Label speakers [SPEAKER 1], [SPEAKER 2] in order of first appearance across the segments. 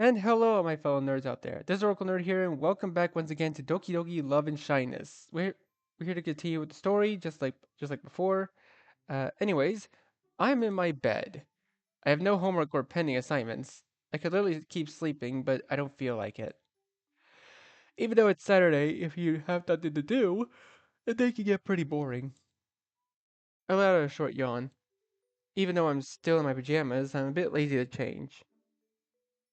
[SPEAKER 1] And hello, my fellow nerds out there. This is Oracle Nerd here, and welcome back once again to Doki Doki Love and Shyness. We're here to continue with the story, just like before. Anyways, I'm in my bed. I have no homework or pending assignments. I could literally keep sleeping, but I don't feel like it. Even though it's Saturday, if you have nothing to do, the day can get pretty boring. I let out a short yawn. Even though I'm still in my pajamas, I'm a bit lazy to change.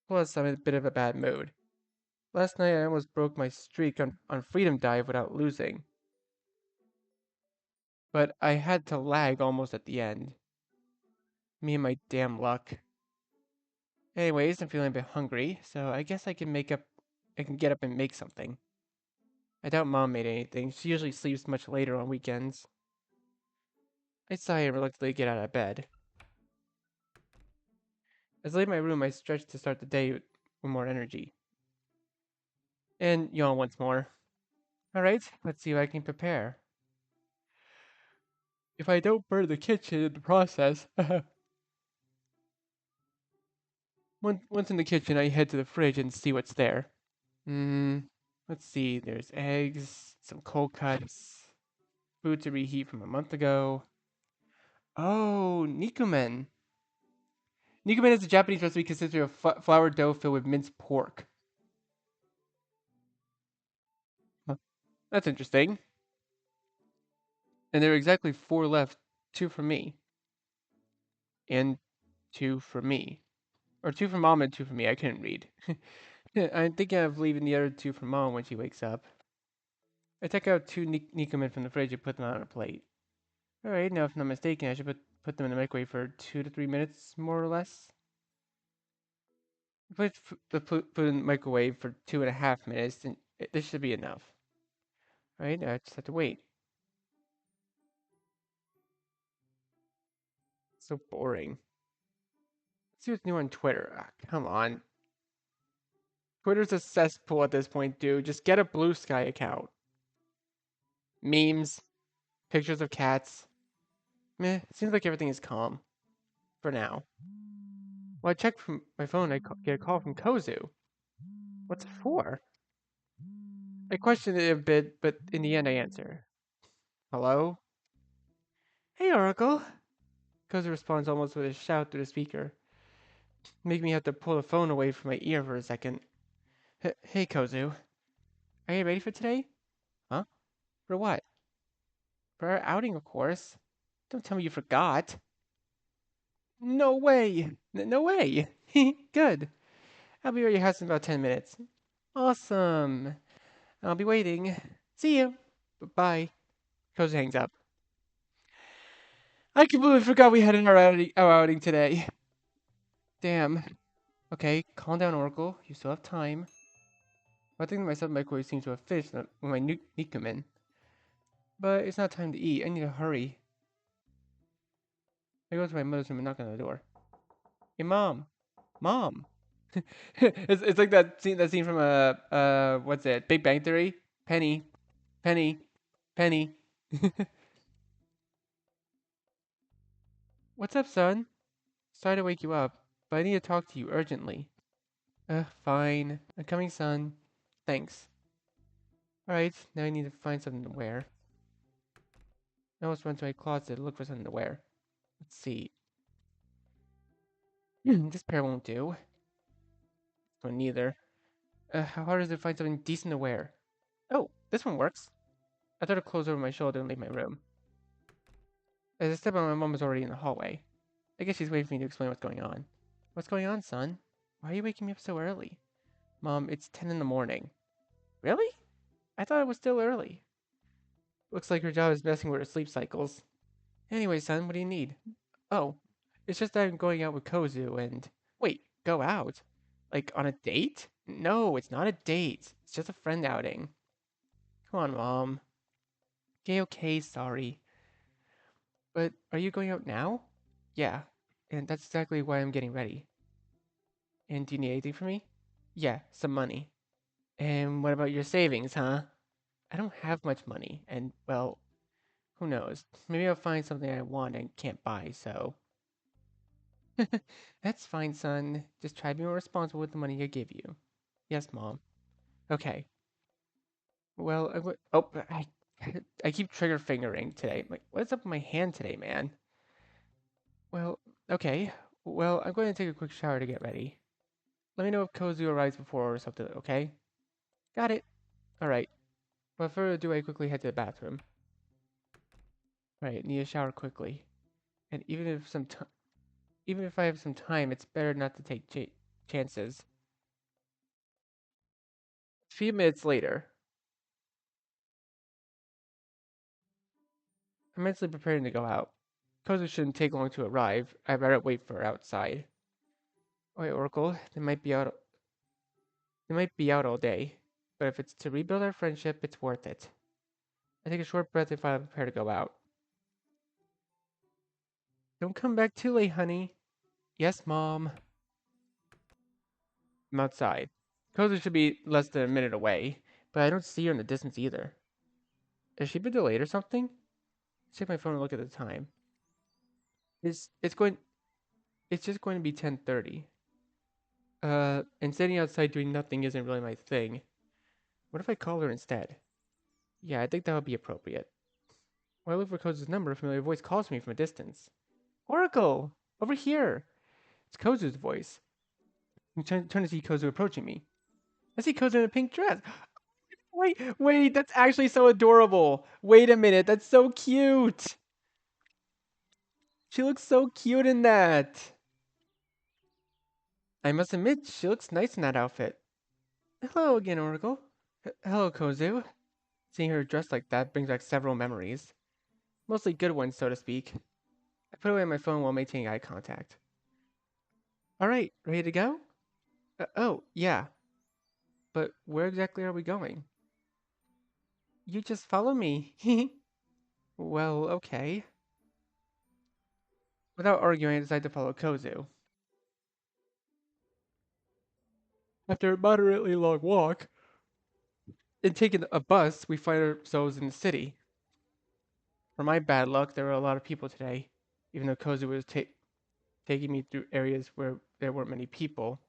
[SPEAKER 1] Plus, I'm in a bit of a bad mood. Last night I almost broke my streak on Freedom Dive without losing, but I had to lag almost at the end. Me and my damn luck. Anyways, I'm feeling a bit hungry, so I guess I can get up and make something. I doubt Mom made anything. She usually sleeps much later on weekends. I sigh and reluctantly get out of bed. As I leave my room, I stretch to start the day with more energy. And yawn once more. Alright, let's see what I can prepare. If I don't burn the kitchen in the process, once in the kitchen, I head to the fridge and see what's there. Hmm, let's see. There's eggs, some cold cuts, food to reheat from a month ago. Oh, nikumen. Nikumen is a Japanese recipe consisting of flour dough filled with minced pork. Huh, that's interesting. And there are exactly four left. Two for me. And two for me. Or two for Mom and two for me. I couldn't read. I'm thinking of leaving the other two for Mom when she wakes up. I take out two nikumen from the fridge and put them out on a plate. Alright, now if I'm not mistaken, I should put them in the microwave for 2 to 3 minutes, more or less. Put the food in the microwave for 2.5 minutes, and this should be enough. Right? I just have to wait. So boring. Let's see what's new on Twitter. Ah, come on. Twitter's a cesspool at this point, dude. Just get a Blue Sky account. Memes, pictures of cats. Meh, seems like everything is calm. For now. Well, I checked from my phone, get a call from Kozue. What's it for? I questioned it a bit, but in the end I answer. Hello? Hey, Oracle. Kozue responds almost with a shout through the speaker, making me have to pull the phone away from my ear for a second. Hey, Kozue. Are you ready for today? Huh? For what? For our outing, of course. Don't tell me you forgot. No way! No way! Good. I'll be at your house in about 10 minutes. Awesome. I'll be waiting. See you. Bye. Kozue hangs up. I completely forgot we had our outing today. Damn. Okay, calm down, Oracle. You still have time. I think myself microwave seems to have finished when my meat come in. But it's not time to eat. I need to hurry. I go to my mother's room and knock on the door. Hey, Mom. Mom. It's like that scene from what's it? Big Bang Theory? Penny. Penny. Penny. What's up, son? Sorry to wake you up, but I need to talk to you urgently. Fine. I'm coming, son. Thanks. Alright, now I need to find something to wear. I almost run to my closet to look for something to wear. Let's see. This pair won't do. This one neither. How hard is it to find something decent to wear? Oh, this one works. I threw the clothes over my shoulder and leave my room. As I step out, my mom was already in the hallway. I guess she's waiting for me to explain what's going on. What's going on, son? Why are you waking me up so early? Mom, it's 10 in the morning. Really? I thought it was still early. Looks like your job is messing with her sleep cycles. Anyway, son, what do you need? Oh, it's just that I'm going out with Kozue and... Wait, go out? Like, on a date? No, it's not a date. It's just a friend outing. Come on, Mom. Okay, okay, sorry. But are you going out now? Yeah, and that's exactly why I'm getting ready. And do you need anything from me? Yeah, some money. And what about your savings, huh? I don't have much money, and, well, who knows? Maybe I'll find something I want and can't buy, so... That's fine, son. Just try to be more responsible with the money I give you. Yes, Mom. Okay. Well, oh, I keep trigger fingering today. Like, what's up with my hand today, man? Well, okay. Well, I'm going to take a quick shower to get ready. Let me know if Kozue arrives before or something, okay? Got it. All right. Without further ado, I quickly head to the bathroom. All right, need a shower quickly. And even if I have some time, it's better not to take chances. A few minutes later, I'm mentally preparing to go out. Kozue shouldn't take long to arrive. I'd rather wait for her outside. Wait, Oracle, they might be out all day, but if it's to rebuild our friendship, it's worth it. I take a short breath if I'm prepared to go out. Don't come back too late, honey. Yes, Mom. I'm outside. Kozue should be less than a minute away, but I don't see her in the distance either. Has she been delayed or something? Check my phone and look at the time. It's going it's just going to be 10:30. And sitting outside doing nothing isn't really my thing. What if I call her instead? Yeah, I think that would be appropriate. When I look for Kozu's number, a familiar voice calls me from a distance. Oracle! Over here! It's Kozu's voice. I turn to see Kozu approaching me. I see Kozu in a pink dress. Wait, that's actually so adorable. Wait a minute, that's so cute. She looks so cute in that. I must admit, she looks nice in that outfit. Hello again, Oracle. Hello, Kozu. Seeing her dressed like that brings back several memories. Mostly good ones, so to speak. I put away my phone while maintaining eye contact. Alright, ready to go? Oh, yeah. But where exactly are we going? You just follow me. Well, okay. Without arguing, I decide to follow Kozu. After a moderately long walk, and taking a bus, we find ourselves in the city. For my bad luck, there were a lot of people today, even though Kozu was taking me through areas where there weren't many people.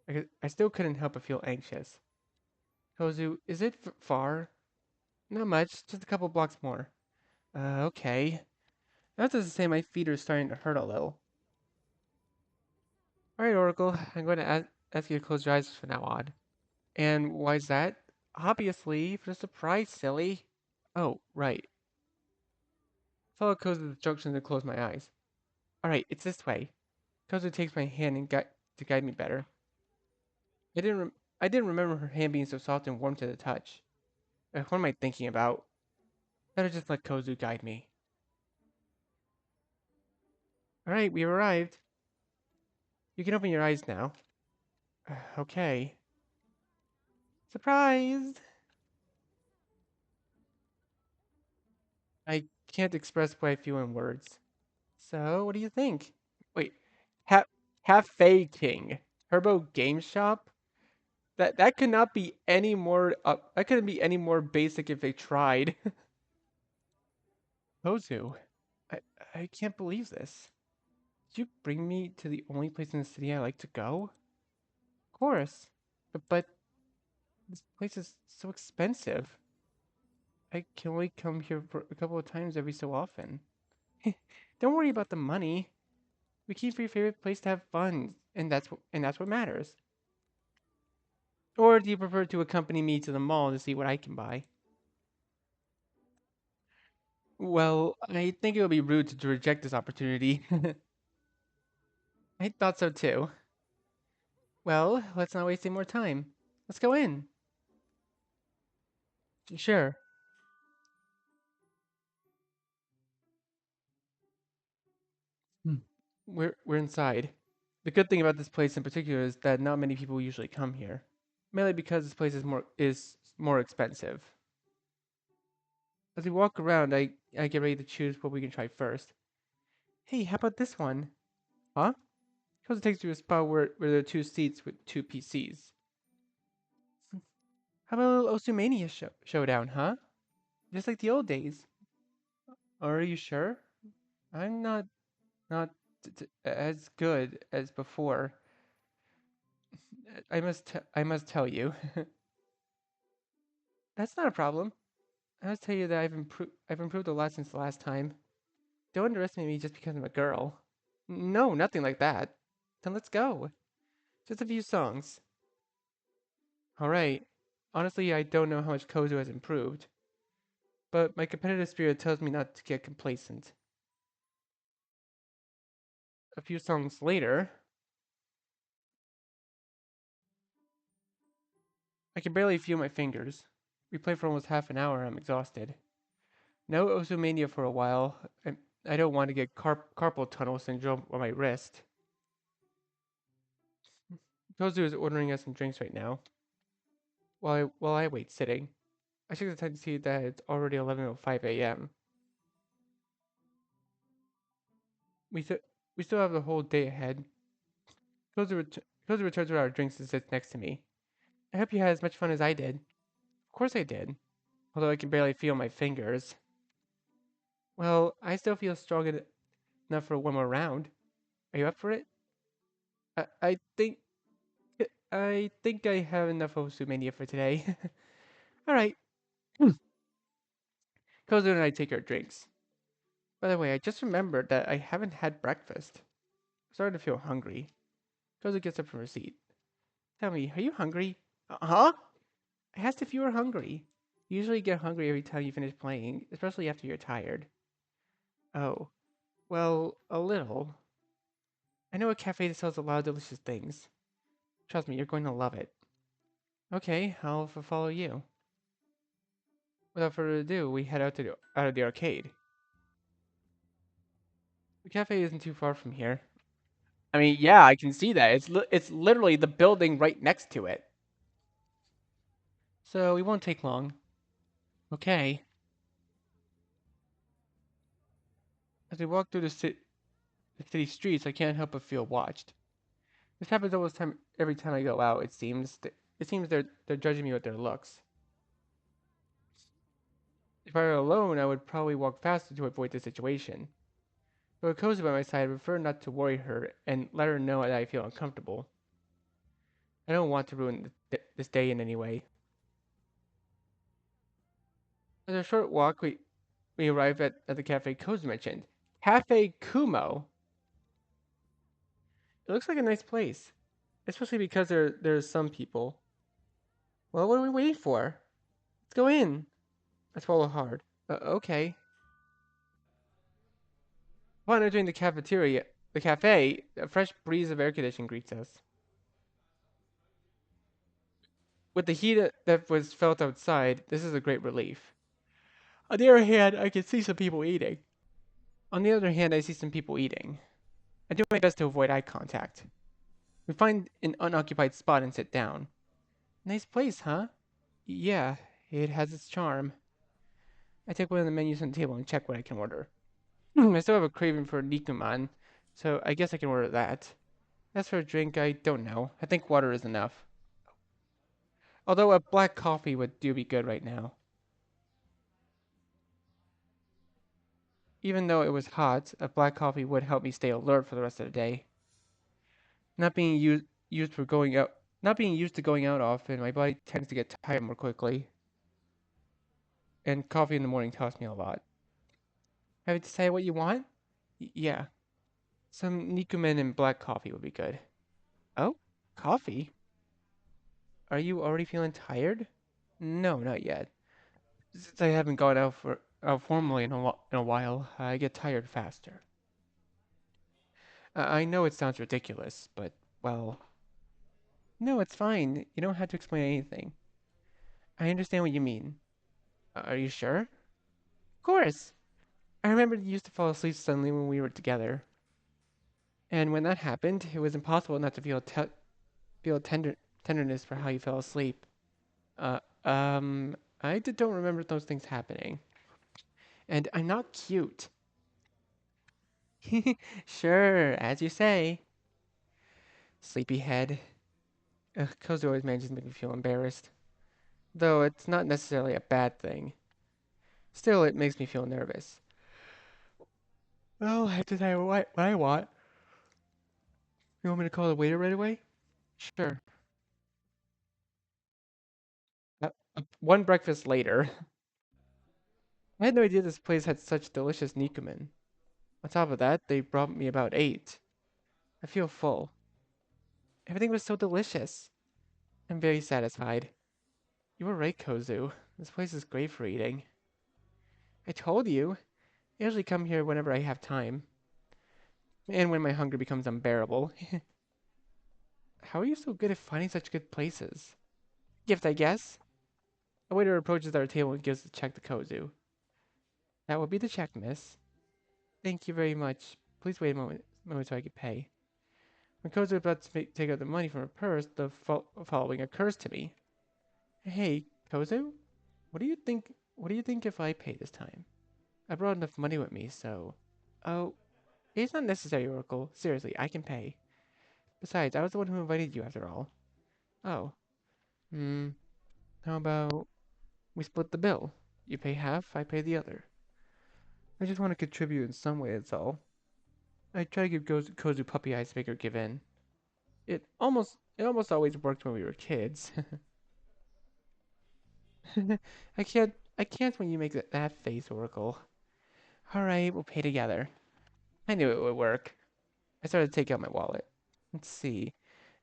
[SPEAKER 1] I still couldn't help but feel anxious. Kozu, is it far? Not much, just a couple blocks more. Okay. That's to say my feet are starting to hurt a little. Alright, Oracle, I'm going to ask you to close your eyes from now on. And why's that? Obviously, for the surprise, silly. Oh, right. Follow Kozu's instructions and close my eyes. Alright, it's this way. Kozu takes my hand and to guide me better. I didn't remember her hand being so soft and warm to the touch. What am I thinking about? Better just let Kozu guide me. Alright, we've arrived. You can open your eyes now. Okay. Surprised! I can't express what I feel in words. So, what do you think? Wait, ha Cafe King, Herbo Game Shop? That could not be any more. That couldn't be any more basic if they tried. Kozu, I I can't believe this. Did you bring me to the only place in the city I like to go? Of course, but this place is so expensive. I can only come here for a couple of times every so often. Don't worry about the money. We came for your favorite place to have fun, and that's what matters. Or do you prefer to accompany me to the mall to see what I can buy? Well, I think it would be rude to reject this opportunity. I thought so too. Well, let's not waste any more time. Let's go in. Sure. Hmm. We're inside. The good thing about this place in particular is that not many people usually come here. Mainly because this place is more expensive. As we walk around, I get ready to choose what we can try first. Hey, how about this one? Huh? Because it takes you to a spot where there are two seats with two PCs. How about a little Osumania showdown, huh? Just like the old days. Are you sure? I'm not as good as before. I must tell you. That's not a problem. I must tell you that I've improved a lot since the last time. Don't underestimate me just because I'm a girl. No, nothing like that. Then let's go. Just a few songs. All right. Honestly, I don't know how much Kozu has improved, but my competitive spirit tells me not to get complacent. A few songs later, I can barely feel my fingers. We played for almost half an hour and I'm exhausted. No Osumania for a while. I don't want to get carpal tunnel syndrome on my wrist. Kozu is ordering us some drinks right now. While I wait sitting, I check the time to see that it's already 11:05 a.m. We st- we still have the whole day ahead. Kozu returns with our drinks and sits next to me. I hope you had as much fun as I did. Of course I did, although I can barely feel my fingers. Well, I still feel strong enough for one more round. Are you up for it? I, I think I think I have enough Osumania for today. All right. Kozu and I take our drinks. By the way, I just remembered that I haven't had breakfast. I'm starting to feel hungry. Kozu gets up from her seat. Tell me, are you hungry? Huh? I asked if you were hungry. You usually get hungry every time you finish playing, especially after you're tired. Oh, well, a little. I know a cafe that sells a lot of delicious things. Trust me, you're going to love it. Okay, I'll follow you. Without further ado, we head out of the arcade. The cafe isn't too far from here. I mean, yeah, I can see that. It's literally the building right next to it. So we won't take long. Okay. As we walk through the city streets, I can't help but feel watched. This happens almost every time I go out. It seems. It seems they're judging me with their looks. If I were alone, I would probably walk faster to avoid the situation. But with Kozue by my side, I prefer not to worry her and let her know that I feel uncomfortable. I don't want to ruin this day in any way. After a short walk, we arrive at the cafe Kozue mentioned. Cafe Kumo. It looks like a nice place, especially because there's some people. Well, what are we waiting for? Let's go in. I swallow hard. Okay. Upon entering the cafe, a fresh breeze of air conditioning greets us. With the heat that was felt outside, this is a great relief. On the other hand, I can see some people eating. On the other hand, I see some people eating. I do my best to avoid eye contact. We find an unoccupied spot and sit down. Nice place, huh? Yeah, it has its charm. I take one of the menus on the table and check what I can order. I still have a craving for Nikuman, so I guess I can order that. As for a drink, I don't know. I think water is enough. Although a black coffee would do be good right now. Even though it was hot, a black coffee would help me stay alert for the rest of the day. Not being used for going out, not being used to going out often, my body tends to get tired more quickly. And coffee in the morning helps me a lot. Have you decided what you want? Yeah, some Nikumen and black coffee would be good. Oh, coffee? Are you already feeling tired? No, not yet. Since I haven't gone out formally in a while, I get tired faster. I know it sounds ridiculous, but well, no, it's fine. You don't have to explain anything. I understand what you mean. Are you sure? Of course. I remember you used to fall asleep suddenly when we were together, and when that happened, it was impossible not to feel tenderness for how you fell asleep. Uh, don't remember those things happening, and I'm not cute. Sure, as you say. Sleepyhead. Kozue always manages to make me feel embarrassed, though it's not necessarily a bad thing. Still, it makes me feel nervous. Well, I have to tell you what I want. You want me to call the waiter right away? Sure. One breakfast later. I had no idea this place had such delicious Nikumen. On top of that, they brought me about 8. I feel full. Everything was so delicious. I'm very satisfied. You were right, Kozu. This place is great for eating. I told you. I usually come here whenever I have time. And when my hunger becomes unbearable. How are you so good at finding such good places? Gift, I guess. A waiter approaches our table and gives the check to Kozu. That will be the check, miss. Thank you very much. Please wait a moment so I can pay. When Kozu was about to take out the money from her purse, the following occurs to me. Hey, Kozu? What do you think if I pay this time? I brought enough money with me, so... Oh, it's not necessary, Oracle. Seriously, I can pay. Besides, I was the one who invited you after all. Oh. Hmm. How about we split the bill? You pay half, I pay the other. I just want to contribute in some way, that's all. I try to give Kozu puppy eyes to make her give in. It almost always worked when we were kids. I can't when you make that face, Oracle. Alright, we'll pay together. I knew it would work. I started to take out my wallet. Let's see.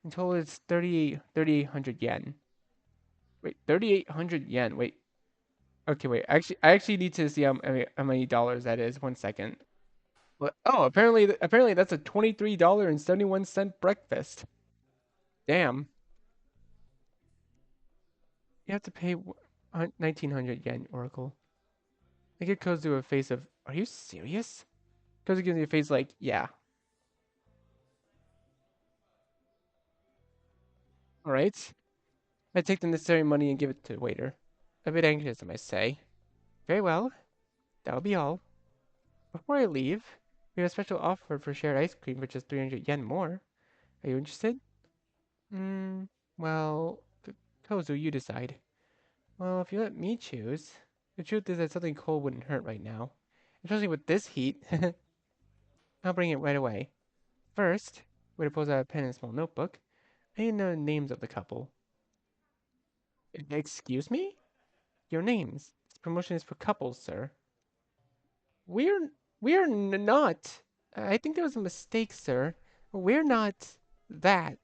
[SPEAKER 1] In total, it's 3,800 yen. Wait, 3,800 yen. Wait. Okay, wait. I actually need to see how many dollars that is. 1 second. What? Oh, apparently that's a $23.71 breakfast. Damn. You have to pay 1,900 yen, Oracle. I give Kozu a face of, are you serious? Kozu gives me a face like, yeah. All right. I take the necessary money and give it to the waiter. A bit anxious, I must say. Very well. That'll be all. Before I leave, we have a special offer for shared ice cream for just 300 yen more. Are you interested? Hmm, well, Kozu, you decide. Well, if you let me choose. The truth is that something cold wouldn't hurt right now. Especially with this heat. I'll bring it right away. First, waiter pulls out a pen and a small notebook. I need to know the names of the couple. Excuse me? Your names. This promotion is for couples, sir. We're we're not. I think there was a mistake, sir. We're not that.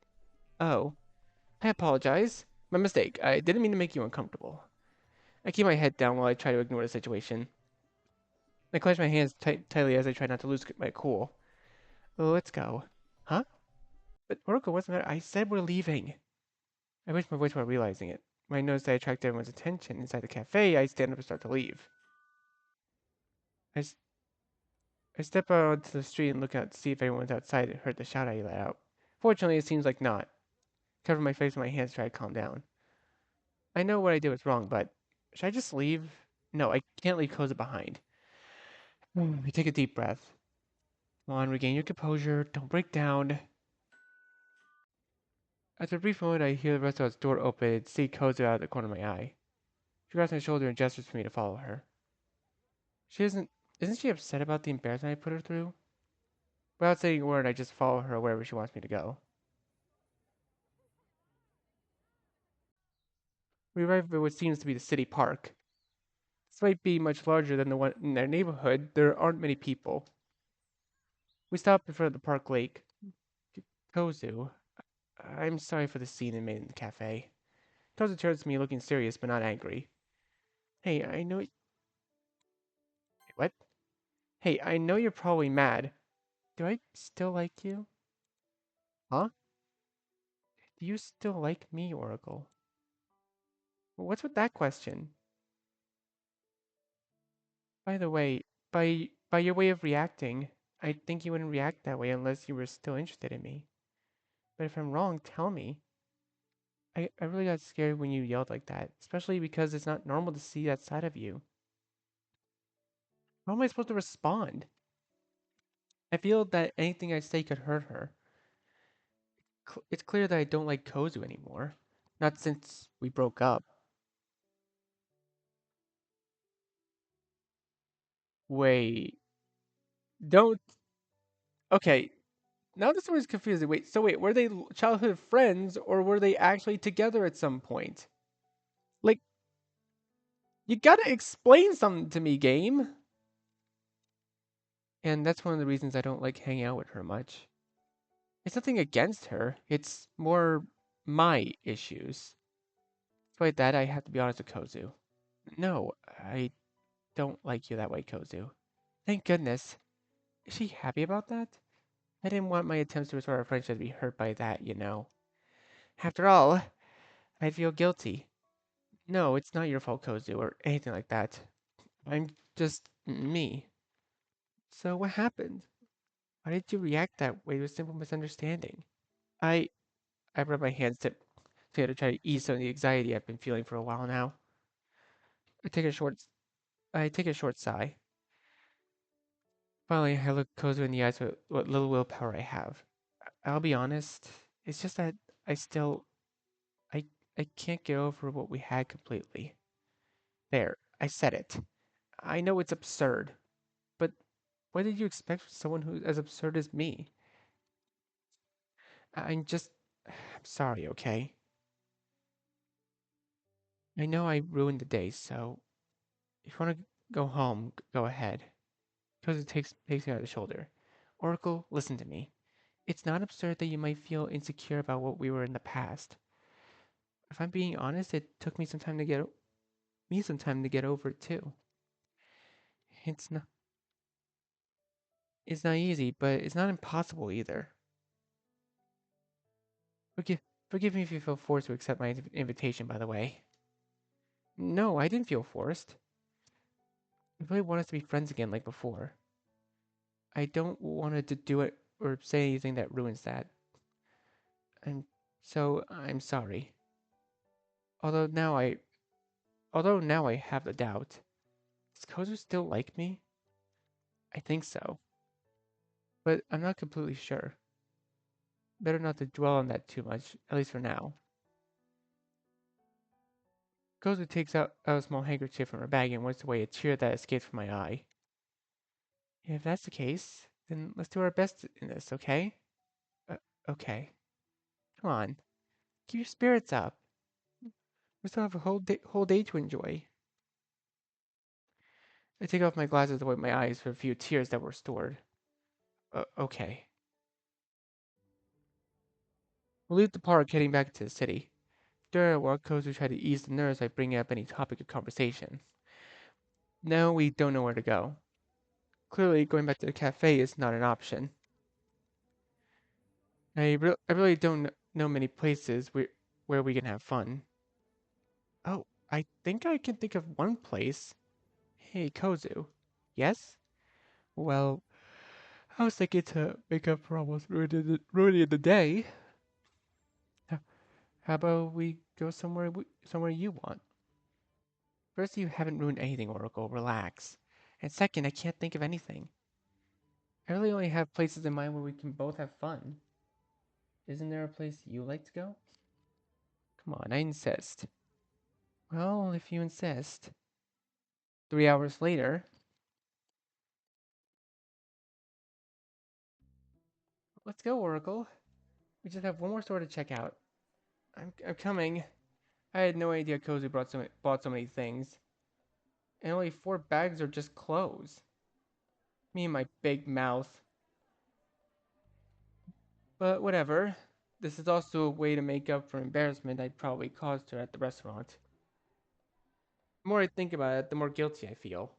[SPEAKER 1] Oh, I apologize. My mistake. I didn't mean to make you uncomfortable. I keep my head down while I try to ignore the situation. I clench my hands tightly as I try not to lose my cool. Let's go. Huh? But Oracle, what's the matter? I said we're leaving. I wish my voice were realizing it. When I notice that I attract everyone's attention inside the cafe, I stand up and start to leave. I, I step out onto the street and look out to see if anyone's outside and heard the shout I let out. Fortunately, it seems like not. Cover my face with my hands, try to calm down. I know what I did was wrong, but should I just leave? No, I can't leave Koza behind. I take a deep breath. Come on, regain your composure. Don't break down. After a brief moment, I hear the restaurant's door open and see Koza out of the corner of my eye. She grabs my shoulder and gestures for me to follow her. She isn't she upset about the embarrassment I put her through? Without saying a word, I just follow her wherever she wants me to go. We arrive at what seems to be the city park. Despite being much larger than the one in their neighborhood, there aren't many people. We stop in front of the park lake. Kozu, I'm sorry for the scene I made in the cafe. Kozu turns to me looking serious but not angry. Hey, I know... What? Hey, I know you're probably mad. Do I still like you? Huh? Do you still like me, Oracle? What's with that question? By the way, by your way of reacting, I think you wouldn't react that way unless you were still interested in me. But if I'm wrong, tell me. I really got scared when you yelled like that, especially because it's not normal to see that side of you. How am I supposed to respond? I feel that anything I say could hurt her. It's clear that I don't like Kozu anymore. Not since we broke up. Wait, don't. Okay, Now this one is confusing. Wait, were they childhood friends or were they actually together at some point? Like, you gotta explain something to me, game. And that's one of the reasons I don't like hanging out with her much. It's nothing against her, it's more my issues. Despite that, I have to be honest with Kozu. No, I don't like you that way, Kozu. Thank goodness. Is she happy about that? I didn't want my attempts to restore our friendship to be hurt by that, you know. After all, I'd feel guilty. No, it's not your fault, Kozu, or anything like that. I'm just me. So what happened? Why did you react that way to a simple misunderstanding? I I rub my hands together to try to ease some of the anxiety I've been feeling for a while now. I take a short I take a short sigh. Finally, I look Kozu in the eyes with what little willpower I have. I'll be honest, it's just that I still I I can't get over what we had completely. There, I said it. I know it's absurd, but what did you expect from someone who's as absurd as me? I'm sorry, okay? I know I ruined the day, so if you want to go home, go ahead. Kozu takes me on the shoulder. Oracle, listen to me. It's not absurd that you might feel insecure about what we were in the past. If I'm being honest, it took me some time to get over it too. It's not it's not easy, but it's not impossible either. Forgive forgive me if you feel forced to accept my invitation, by the way. No, I didn't feel forced. I really want us to be friends again like before. I don't want to do it or say anything that ruins that. And so I'm sorry. Although now I although now I have the doubt. Does Kozu still like me? I think so. But I'm not completely sure. Better not to dwell on that too much, at least for now. Kozu takes out a small handkerchief from her bag and wipes away a tear that escaped from my eye. If that's the case, then let's do our best in this, okay? Uh, okay. Come on. Keep your spirits up. We still have a whole day to enjoy. I take off my glasses to wipe my eyes for a few tears that were stored. Okay. We leave the park heading back to the city. During our walk, Kozu tried to ease the nerves by bringing up any topic of conversation. Now we don't know where to go. Clearly, going back to the cafe is not an option. I really don't know many places where we can have fun. Oh, I think I can think of one place. Hey, Kozu. Yes? Well, I was thinking to make up for almost ruining the day. H- How about we go somewhere you want? First, you haven't ruined anything, Oracle. Relax. And second, I can't think of anything. I really only have places in mind where we can both have fun. Isn't there a place you like to go? Come on, I insist. Well, if you insist. 3 hours later, let's go, Oracle. We just have one more store to check out. I'm coming. I had no idea Cozy bought so many things. And only 4 bags are just clothes. Me and my big mouth. But whatever. This is also a way to make up for embarrassment I'd probably caused her at the restaurant. The more I think about it, the more guilty I feel.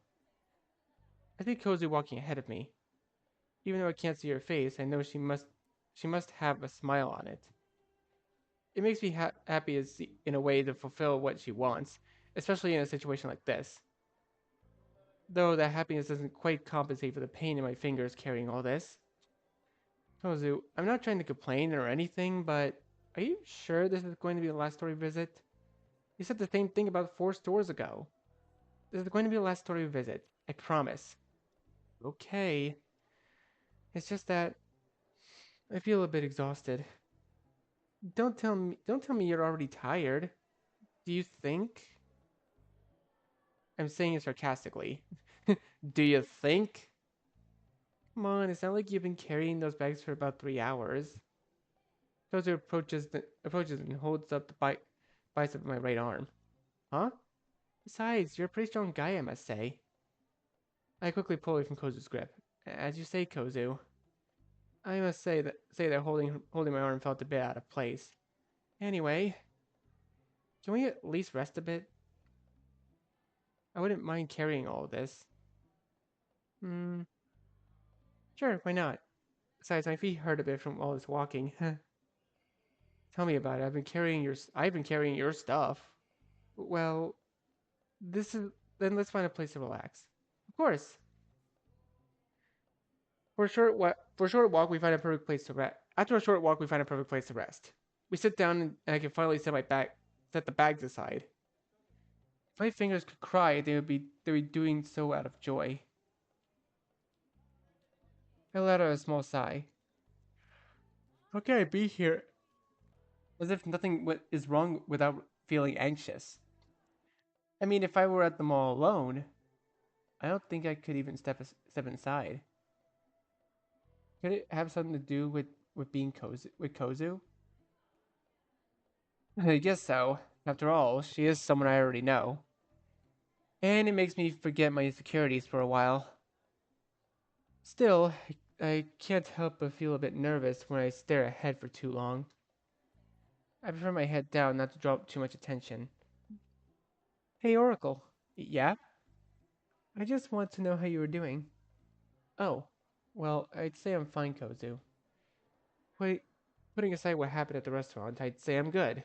[SPEAKER 1] I see Cozy walking ahead of me. Even though I can't see her face, I know she must have a smile on it. It makes me happy in a way to fulfill what she wants, especially in a situation like this. Though that happiness doesn't quite compensate for the pain in my fingers carrying all this. Tozu, I'm not trying to complain or anything, but are you sure this is going to be the last story visit? You said the same thing about 4 stores ago. This is going to be the last story visit. I promise. Okay. It's just that I feel a bit exhausted. Don't tell me you're already tired. Do you think? I'm saying it sarcastically. Do you think? Come on, it's not like you've been carrying those bags for about 3 hours. Kozu approaches and holds up the bicep of my right arm. Huh? Besides, you're a pretty strong guy, I must say. I quickly pull away from Kozu's grip. As you say, Kozu. I must say that holding my arm felt a bit out of place. Anyway, can we at least rest a bit? I wouldn't mind carrying all of this. Hmm, sure, why not? Besides, my feet hurt a bit from all this walking. Tell me about it. I've been carrying your stuff. Well, this is then let's find a place to relax. Of course. For a short walk, we find a perfect place to rest. After a short walk, we find a perfect place to rest. We sit down and I can finally set the bags aside. If my fingers could cry, they would be doing so out of joy. I let out a small sigh. How can I be here? As if nothing is wrong without feeling anxious. I mean, if I were at the mall alone, I don't think I could even step inside. Could it have something to do with being Kozu? I guess so. After all, she is someone I already know. And it makes me forget my insecurities for a while. Still, I can't help but feel a bit nervous when I stare ahead for too long. I prefer my head down not to draw up too much attention. Hey, Oracle. Yeah? I just want to know how you were doing. Oh, well, I'd say I'm fine, Kozu. Wait, putting aside what happened at the restaurant, I'd say I'm good.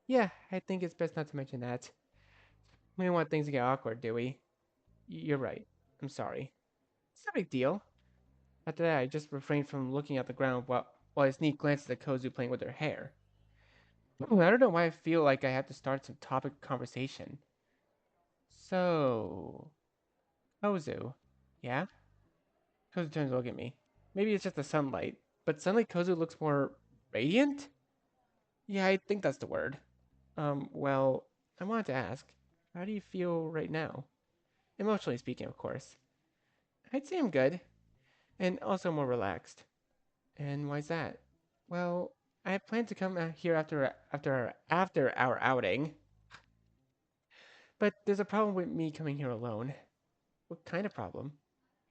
[SPEAKER 1] Yeah, I think it's best not to mention that. We don't want things to get awkward, do we? You're right. I'm sorry. It's no big deal. After that, I just refrained from looking at the ground while I sneak glances at Kozu playing with her hair. I don't know why I feel like I have to start some topic of conversation. So, Kozu. Yeah? Kozu turns to look at me. Maybe it's just the sunlight, but suddenly Kozu looks more radiant? Yeah, I think that's the word. Well, I wanted to ask, how do you feel right now? Emotionally speaking, of course. I'd say I'm good, and also more relaxed. And why's that? Well, I had planned to come out here after our outing, but there's a problem with me coming here alone. What kind of problem?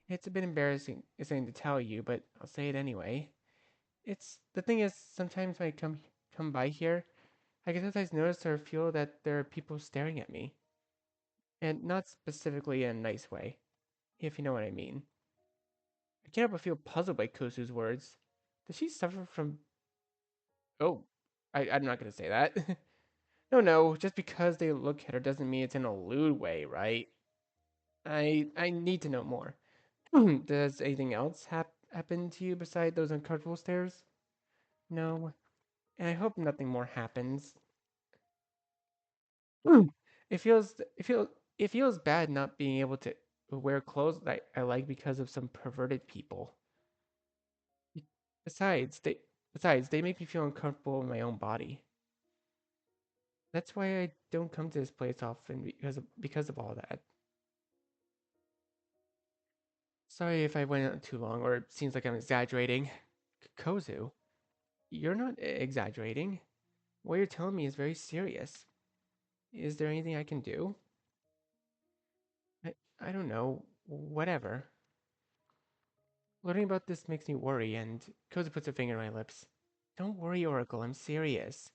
[SPEAKER 1] It's a bit embarrassing saying to tell you, but I'll say it anyway. It's the thing is sometimes when I come by here, I can sometimes notice or feel that there are people staring at me, and not specifically in a nice way, if you know what I mean. I can't help but feel puzzled by Kusu's words. Does she suffer from? Oh, I'm not gonna say that. No, just because they look at her doesn't mean it's in a lewd way, right? I need to know more. Does anything else happen to you beside those uncomfortable stares? No, and I hope nothing more happens. It feels bad not being able to wear clothes that I like because of some perverted people. Besides, they make me feel uncomfortable in my own body. That's why I don't come to this place often because of all that. Sorry if I went on too long or it seems like I'm exaggerating. Kozu, you're not exaggerating. What you're telling me is very serious. Is there anything I can do? I, I don't know. Whatever. Learning about this makes me worry, and Kozu puts a finger on my lips. Don't worry, Oracle, I'm serious.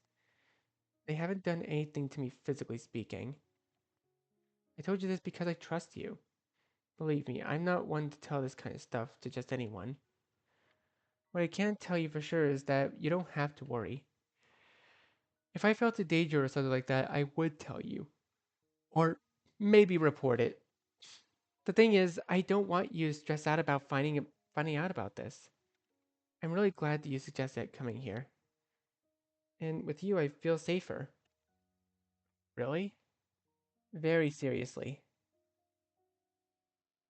[SPEAKER 1] They haven't done anything to me physically speaking. I told you this because I trust you. Believe me, I'm not one to tell this kind of stuff to just anyone. What I can tell you for sure is that you don't have to worry. If I felt a danger or something like that, I would tell you. Or maybe report it. The thing is, I don't want you to stress out about finding out about this. I'm really glad that you suggested coming here. And with you, I feel safer. Really? Very seriously.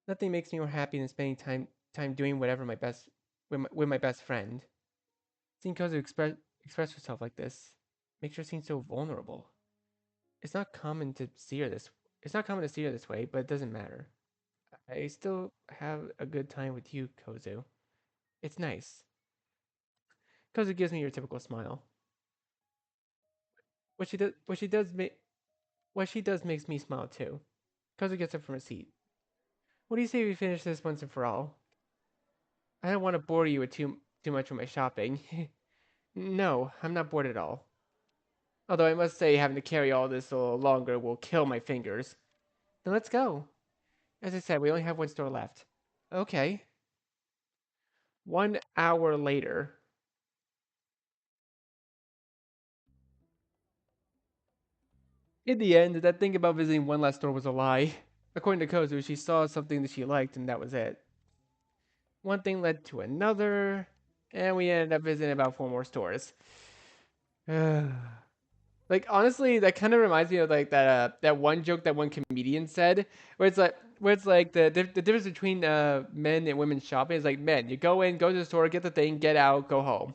[SPEAKER 1] Nothing makes me more happy than spending time doing whatever my best with my best friend. Seeing Kozu express herself like this makes her seem so vulnerable. It's not common to see her this. It's not common to see her this way, but it doesn't matter. I still have a good time with you, Kozu. It's nice. Kozu gives me your typical smile. What she does makes me smile too. Kozu gets up from her seat. What do you say we finish this once and for all? I don't want to bore you with too much of my shopping. No, I'm not bored at all. Although I must say having to carry all this a little longer will kill my fingers. Then let's go. As I said, we only have one store left. Okay. 1 hour later. In the end, that thing about visiting one last store was a lie. According to Kozu, she saw something that she liked and that was it. One thing led to another, and we ended up visiting about 4 more stores. Like honestly, that kind of reminds me of like that one joke that one comedian said, where it's like the difference between men and women shopping is like men, you go in, go to the store, get the thing, get out, go home,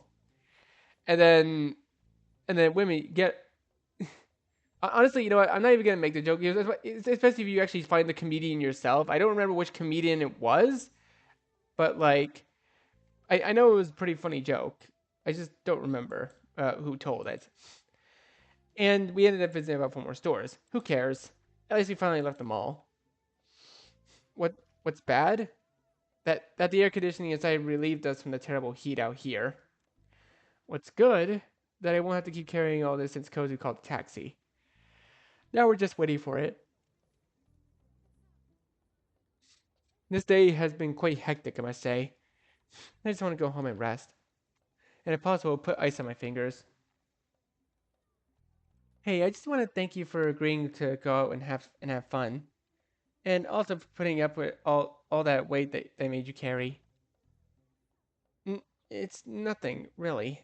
[SPEAKER 1] and then women get. Honestly, you know what? I'm not even gonna make the joke, especially if you actually find the comedian yourself. I don't remember which comedian it was, but like I know it was a pretty funny joke. I just don't remember who told it. And we ended up visiting about 4 more stores. Who cares? At least we finally left them all. What's bad? That the air conditioning inside relieved us from the terrible heat out here. What's good? That I won't have to keep carrying all this since Kozue called a taxi. Now we're just waiting for it. This day has been quite hectic, I must say. I just want to go home and rest. And if possible, put ice on my fingers. Hey, I just want to thank you for agreeing to go out and have fun. And also for putting up with all that weight that they made you carry. It's nothing, really.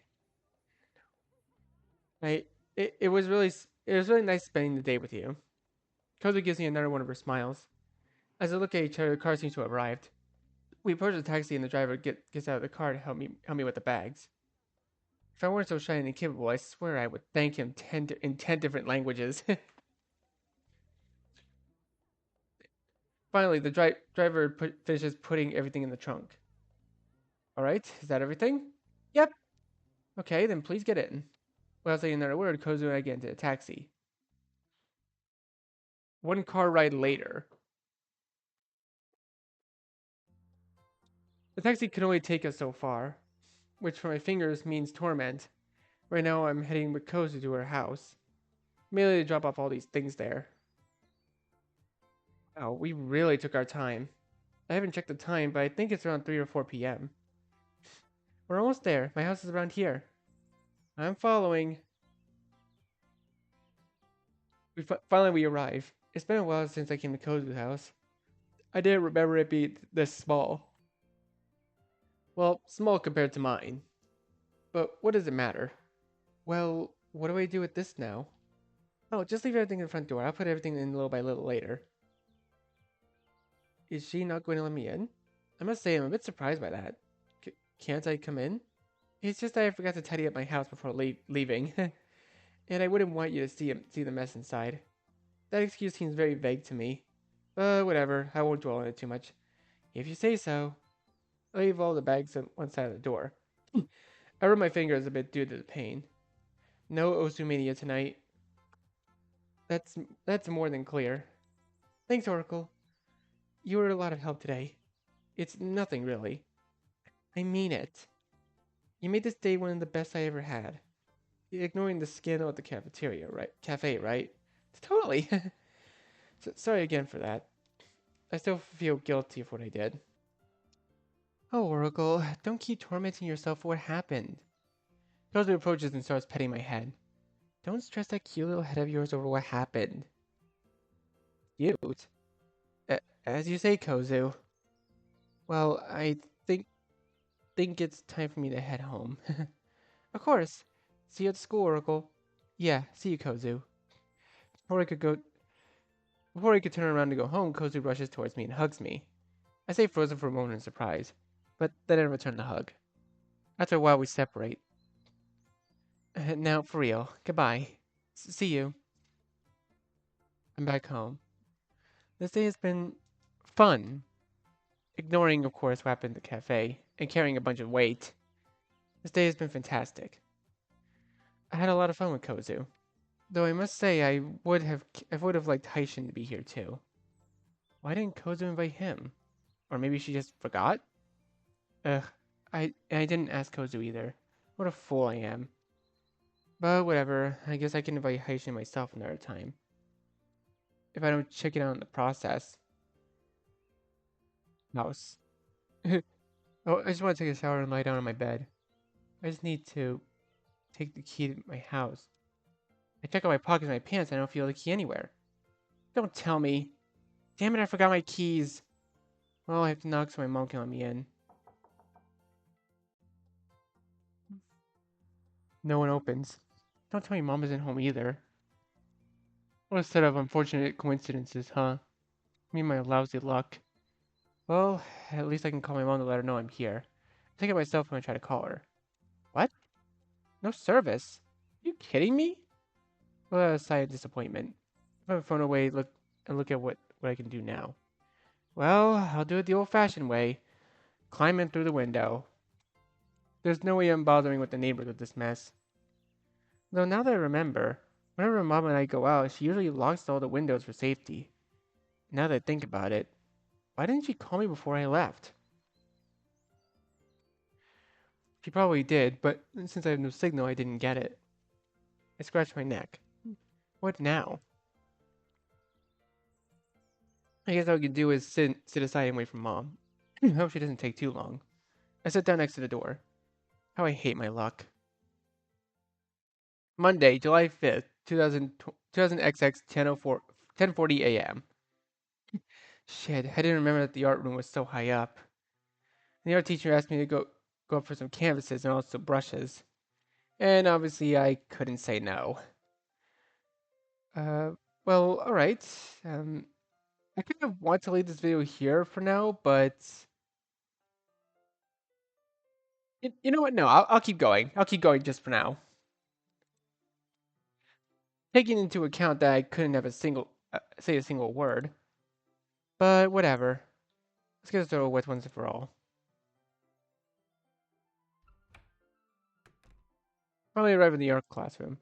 [SPEAKER 1] I it was really nice spending the day with you. Kozu gives me another one of her smiles. As I look at each other, the car seems to have arrived. We approach the taxi and the driver gets out of the car to help me with the bags. If I weren't so shy and incapable, I swear I would thank him in 10 different languages. Finally, the driver finishes putting everything in the trunk. All right, is that everything? Yep. Okay, then please get in. Without saying another word, Kozu and I get into the taxi. One car ride later. The taxi can only take us so far, which for my fingers means torment. Right now I'm heading with Kozu to her house, mainly to drop off all these things there. Wow, we really took our time. I haven't checked the time, but I think it's around 3 or 4 p.m. We're almost there. My house is around here. I'm following. Finally we arrive. It's been a while since I came to Kozu's house. I didn't remember it being this small. Well, small compared to mine. But what does it matter? Well, what do I do with this now? Oh, just leave everything in the front door. I'll put everything in little by little later. Is she not going to let me in? I must say, I'm a bit surprised by that. Can't I come in? It's just that I forgot to tidy up my house before leaving, and I wouldn't want you to see the mess inside. That excuse seems very vague to me. But whatever, I won't dwell on it too much. If you say so. I leave all the bags on one side of the door. I rub my fingers a bit due to the pain. No Osumania tonight. That's more than clear. Thanks, Oracle. You were a lot of help today. It's nothing really. I mean it. You made this day one of the best I ever had. Ignoring the scandal at the cafeteria, right? Cafe, right? Totally. Sorry again for that. I still feel guilty for what I did. Oh, Oracle, don't keep tormenting yourself for what happened. Kozue approaches and starts petting my head. Don't stress that cute little head of yours over what happened. Cute? As you say, Kozue. Well, I think it's time for me to head home. Of course. See you at school, Oracle. Yeah, see you, Kozue. Before I could go Before I could turn around to go home, Kozue rushes towards me and hugs me. I stay frozen for a moment in surprise, but then I return the hug. After a while, we separate. Now, for real, goodbye. See you. I'm back home. This day has been fun. ignoring, of course, what happened at the cafe and carrying a bunch of weight. This day has been fantastic. I had a lot of fun with Kozu. Though I must say, I would have liked Haishin to be here too. Why didn't Kozu invite him? Or maybe she just forgot? Ugh, I didn't ask Kozu either. What a fool I am. But whatever, I guess I can invite Haishin myself another time. If I don't check it out in the process. House. Oh, I just want to take a shower and lie down on my bed. I just need to take the key to my house. I check out my pockets and my pants and I don't feel the key anywhere. Don't tell me. Damn it, I forgot my keys. Well, I have to knock so my mom can let me in. No one opens. Don't tell me mom isn't home either. What a set of unfortunate coincidences, huh? Me and my lousy luck. Well, at least I can call my mom to let her know I'm here. I take it myself when I try to call her. What? No service? Are you kidding me? Well, a sigh of disappointment. I put my phone away, look at what I can do now. Well, I'll do it the old-fashioned way. Climb in through the window. There's no way I'm bothering with the neighbors with this mess. Though now that I remember, whenever Mom and I go out, she usually locks all the windows for safety. Now that I think about it, why didn't she call me before I left? She probably did, but since I have no signal, I didn't get it. I scratched my neck. What now? I guess all I can do is sit aside and wait for Mom. I hope she doesn't take too long. I sit down next to the door. How I hate my luck. Monday, July 5th, 2000 XX 10:04 10:40 a.m. Shit, I didn't remember that the art room was so high up. And the art teacher asked me to go up for some canvases and also brushes. And obviously I couldn't say no. Uh, well, alright. Um, I kind of want to leave this video here for now, but you know what? No, I'll keep going. I'll keep going just for now. Taking into account that I couldn't have say a single word. But whatever. Let's get this over with once and for all. Finally arrive in the art classroom.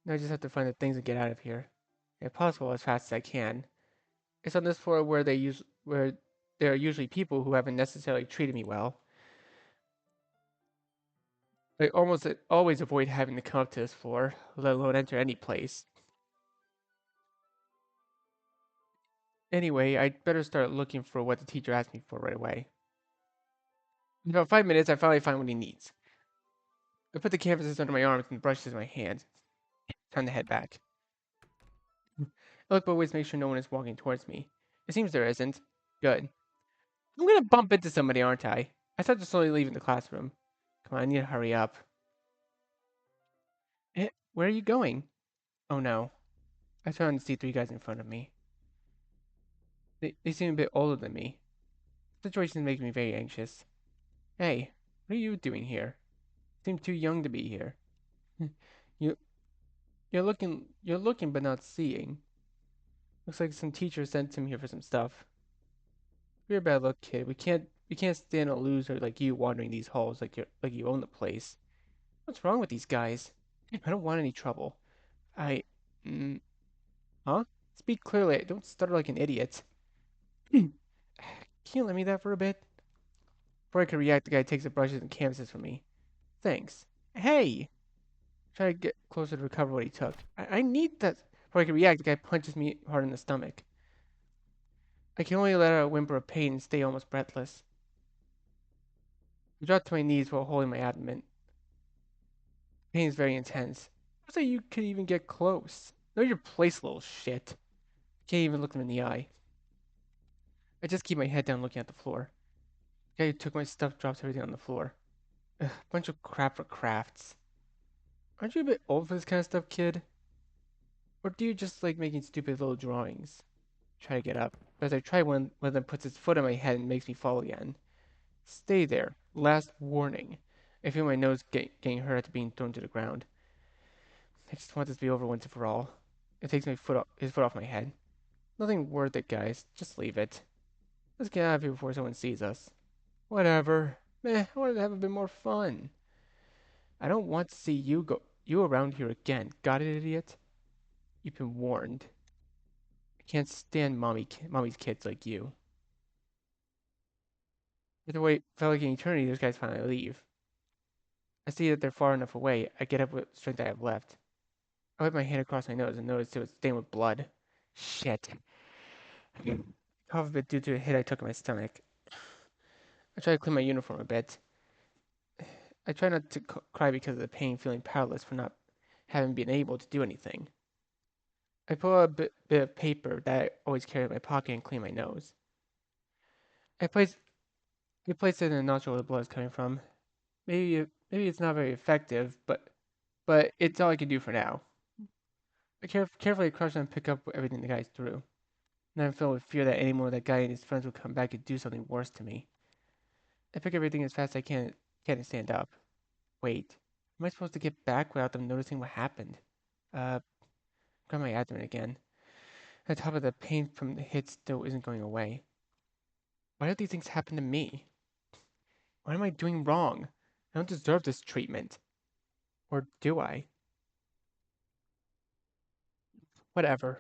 [SPEAKER 1] Now I just have to find the things and get out of here. If possible, as fast as I can. It's on this floor where there are usually people who haven't necessarily treated me well. I almost always avoid having to come up to this floor, let alone enter any place. Anyway, I'd better start looking for what the teacher asked me for right away. In about 5 minutes, I finally find what he needs. I put the canvases under my arms and the brushes in my hand. Time to head back. I look both ways to make sure no one is walking towards me. It seems there isn't. Good. I'm gonna bump into somebody, aren't I? I start to slowly leave the classroom. Come on, I need to hurry up. Where are you going? Oh no. I turn and see three guys in front of me. They seem a bit older than me. The situation makes me very anxious. Hey, what are you doing here? You seem too young to be here. you you're looking but not seeing. Looks like some teacher sent him here for some stuff. You're a bad luck, kid. We can't stand a loser like you wandering these halls like you own the place. What's wrong with these guys? I don't want any trouble. I mm, huh? Speak clearly. Don't stutter like an idiot. Can you let me that for a bit? Before I can react, the guy takes the brushes and canvases from me. Thanks. Hey! Try to get closer to recover what he took. I need that. Before I can react, the guy punches me hard in the stomach. I can only let out a whimper of pain and stay almost breathless. I drop to my knees while holding my abdomen. Pain is very intense. How say you could even get close? Know your place, little shit. I can't even look him in the eye. I just keep my head down looking at the floor. The guy who took my stuff drops everything on the floor. Ugh, bunch of crap for crafts. Aren't you a bit old for this kind of stuff, kid? Or do you just like making stupid little drawings? Try to get up. But as I try, one of them puts his foot on my head and makes me fall again. Stay there. Last warning. I feel my nose getting hurt after being thrown to the ground. I just want this to be over once and for all. It takes his foot off my head. Nothing worth it, guys. Just leave it. Let's get out of here before someone sees us. Whatever. Meh, I wanted to have a bit more fun. I don't want to see you around here again. Got it, idiot? You've been warned. I can't stand mommy's kids like you. After wait felt like an eternity, those guys finally leave. I see that they're far enough away. I get up with strength I have left. I wipe my hand across my nose and notice it was stained with blood. Shit. I cough a bit due to a hit I took in my stomach. I try to clean my uniform a bit. I try not to cry because of the pain, feeling powerless for not having been able to do anything. I pull out a bit of paper that I always carry in my pocket and clean my nose. I place I place it in a nostril where the blood is coming from. Maybe it's not very effective, but it's all I can do for now. I carefully crush and pick up everything the guys threw. And I'm filled with fear that any more that guy and his friends will come back and do something worse to me. I pick everything as fast as I can and stand up. Wait, am I supposed to get back without them noticing what happened? Grab my abdomen again. On top of the pain from the hit still isn't going away. Why do these things happen to me? What am I doing wrong? I don't deserve this treatment. Or do I? Whatever.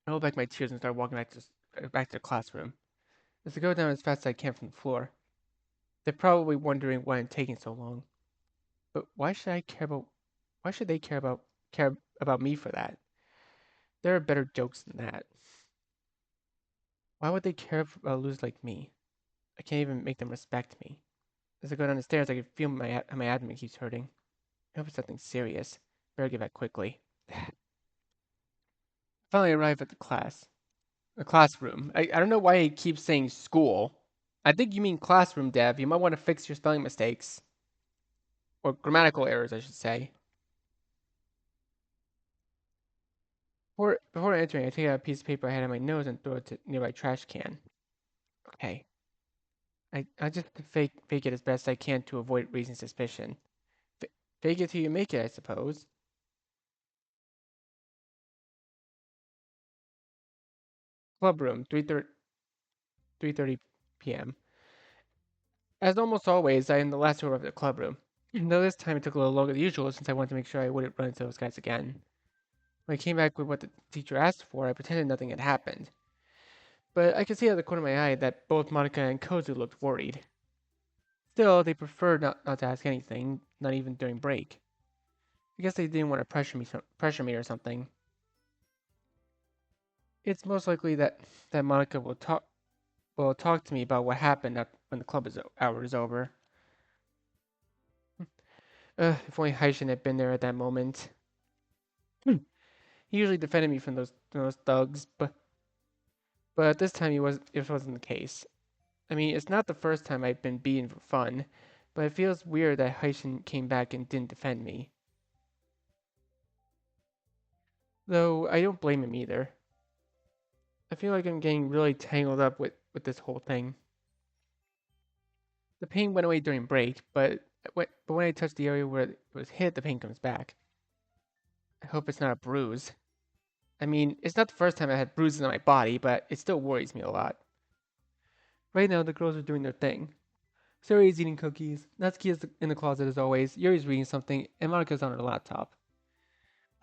[SPEAKER 1] I hold back my tears and start walking back to the classroom. As I go down as fast as I can from the floor, they're probably wondering why I'm taking so long. But why should they care about me for that? There are better jokes than that. Why would they care about losers like me? I can't even make them respect me. As I go down the stairs, I can feel my abdomen keeps hurting. I hope it's nothing serious. Better get back quickly. Finally arrive at the classroom. I don't know why he keeps saying school. I think you mean classroom, Dev. You might want to fix your spelling mistakes. Or grammatical errors, I should say. Before entering, I take out a piece of paper I had on my nose and throw it to a nearby trash can. Okay. I just fake it as best I can to avoid raising suspicion. F fake it till you make it, I suppose. Club room, 3:30 p.m. As almost always, I am the last to arrive at the club room. Though this time it took a little longer than usual since I wanted to make sure I wouldn't run into those guys again. When I came back with what the teacher asked for, I pretended nothing had happened. But I could see out of the corner of my eye that both Monica and Kozue looked worried. Still, they preferred not to ask anything, not even during break. I guess they didn't want to pressure me or something. It's most likely that Monica will talk to me about what happened when the hour is over. If only Haishin had been there at that moment. He usually defended me from those thugs, but this time it wasn't the case. I mean, it's not the first time I've been beaten for fun, but it feels weird that Haishin came back and didn't defend me. Though I don't blame him either. I feel like I'm getting really tangled up with this whole thing. The pain went away during break, but when I touch the area where it was hit, the pain comes back. I hope it's not a bruise. I mean, it's not the first time I had bruises on my body, but it still worries me a lot. Right now, the girls are doing their thing. Suri is eating cookies, Natsuki is in the closet as always, Yuri's reading something, and Monika's on her laptop.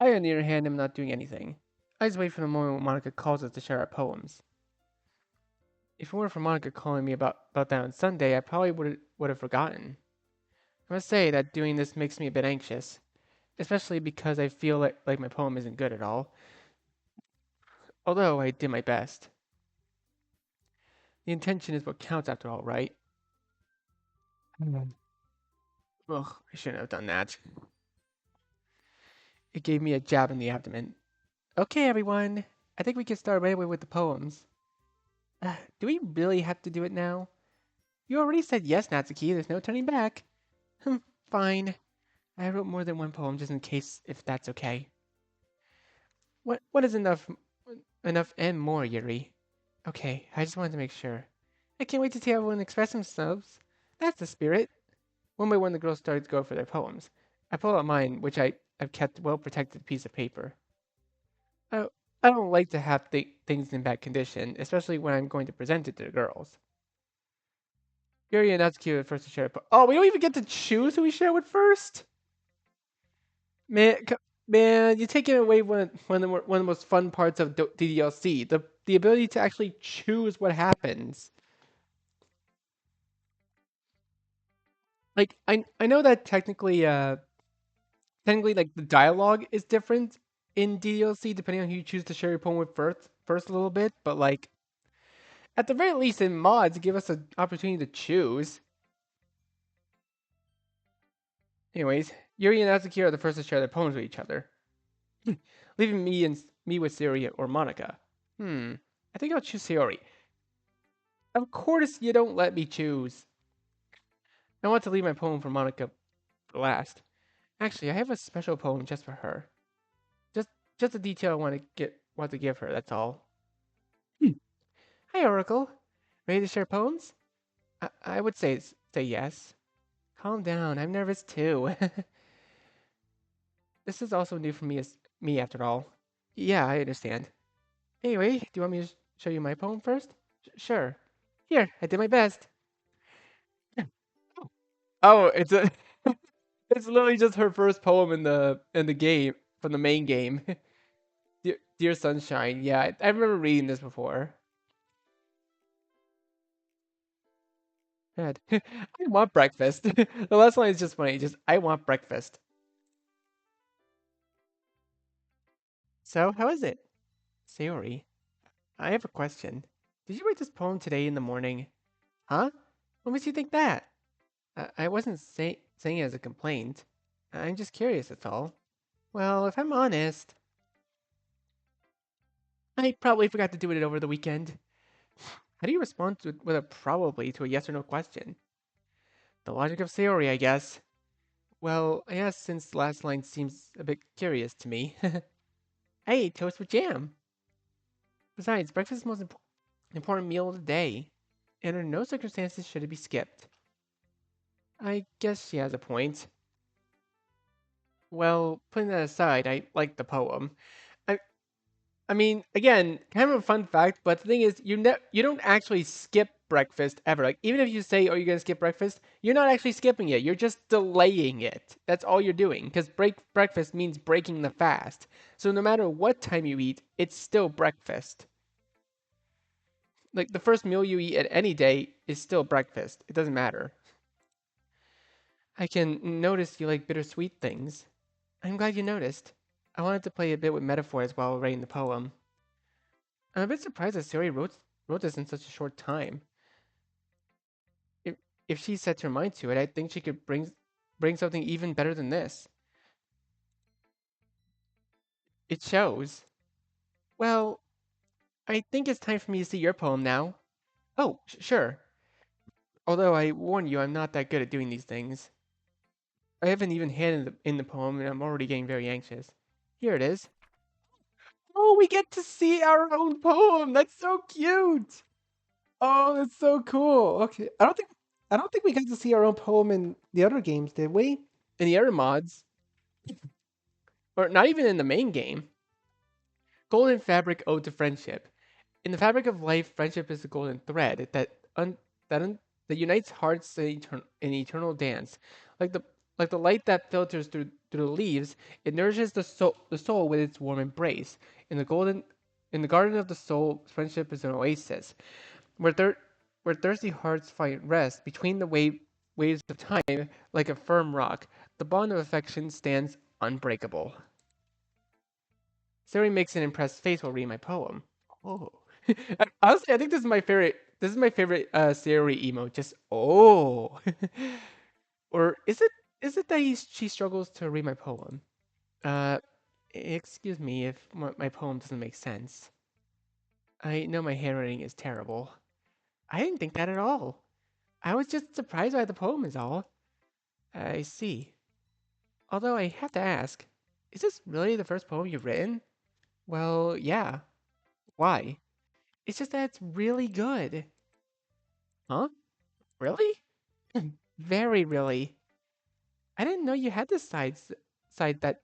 [SPEAKER 1] I, on the other hand, am not doing anything. I just wait for the moment when Monica calls us to share our poems. If it weren't for Monica calling me about that on Sunday, I probably would have forgotten. I must say that doing this makes me a bit anxious, especially because I feel like my poem isn't good at all, although I did my best. The intention is what counts after all, right? Ugh, I shouldn't have done that. It gave me a jab in the abdomen. Okay, everyone. I think we can start right away with the poems. Do we really have to do it now? You already said yes, Natsuki. There's no turning back. Fine. I wrote more than one poem just in case, if that's okay. What is enough and more, Yuri? Okay, I just wanted to make sure. I can't wait to see everyone express themselves. That's the spirit. One by one, the girls started to go for their poems. I pulled out mine, which I've kept well protected piece of paper. Oh, I don't like to have things in bad condition, especially when I'm going to present it to the girls. Yuri and Natsuki are the first to share. Oh, we don't even get to choose who we share with first. Man, man, you're taking away one of the most fun parts of DDLC, the ability to actually choose what happens. Like I know that technically like the dialogue is different in DDLC depending on who you choose to share your poem with first a little bit, but like at the very least in mods give us an opportunity to choose. Anyways, Yuri and Azuki are the first to share their poems with each other, leaving me with Sayori or Monica. I think I'll choose Sayori. Of course you don't let me choose. I want to leave my poem for Monica for last. Actually, I have a special poem just for her. Just just a detail I want to give her, that's all. Hmm. Hi Oracle. Ready to share poems? I would say yes. Calm down, I'm nervous too. This is also new for me after all. Yeah, I understand. Anyway, do you want me to show you my poem first? Sure. Here, I did my best. Oh, it's literally just her first poem in the game from the main game. Dear Sunshine. Yeah, I remember reading this before. Good. I want breakfast. The last line is just funny. Just I want breakfast. So, how is it? Sayori, I have a question. Did you write this poem today in the morning? Huh? What makes you think that? I wasn't saying it as a complaint. I'm just curious, that's all. Well, if I'm honest, I probably forgot to do it over the weekend. How do you respond with a probably to a yes or no question? The logic of Sayori, I guess. Well, I guess since the last line seems a bit curious to me. I ate toast with jam. Besides, breakfast is the most important meal of the day, and under no circumstances should it be skipped. I guess she has a point. Well, putting that aside, I like the poem. I I mean, again, kind of a fun fact, but the thing is, you don't actually skip breakfast ever. Like even if you say, "Oh, you're gonna skip breakfast," you're not actually skipping it. You're just delaying it. That's all you're doing. Because breakfast means breaking the fast. So no matter what time you eat, it's still breakfast. Like the first meal you eat at any day is still breakfast. It doesn't matter. I can notice you like bittersweet things. I'm glad you noticed. I wanted to play a bit with metaphors while writing the poem. I'm a bit surprised that Siri wrote this in such a short time. If if she sets her mind to it, I think she could bring something even better than this. It shows. Well, I think it's time for me to see your poem now. Oh, sure. Although I warn you, I'm not that good at doing these things. I haven't even handed in the poem, and I'm already getting very anxious. Here it is. Oh, we get to see our own poem. That's so cute. Oh, that's so cool. Okay, I don't think we got to see our own poem in the other games, did we? In the other mods, or not even in the main game. Golden fabric ode to friendship. In the fabric of life, friendship is the golden thread that unites hearts in eternal dance. Like the like the light that filters through the leaves, it nourishes the soul with its warm embrace. In the golden in the garden of the soul, friendship is an oasis where where thirsty hearts find rest between the waves of time like a firm rock. The bond of affection stands unbreakable. Siri makes an impressed face while reading my poem. Oh, honestly, I think this is my favorite. This is my favorite Siri emote. Just oh, or is it that she struggles to read my poem? Uh, excuse me if my poem doesn't make sense. I know my handwriting is terrible. I didn't think that at all. I was just surprised by the poem is all. I see. Although I have to ask, is this really the first poem you've written? Well, yeah. Why? It's just that it's really good. Huh? Really? Very really. I didn't know you had this side that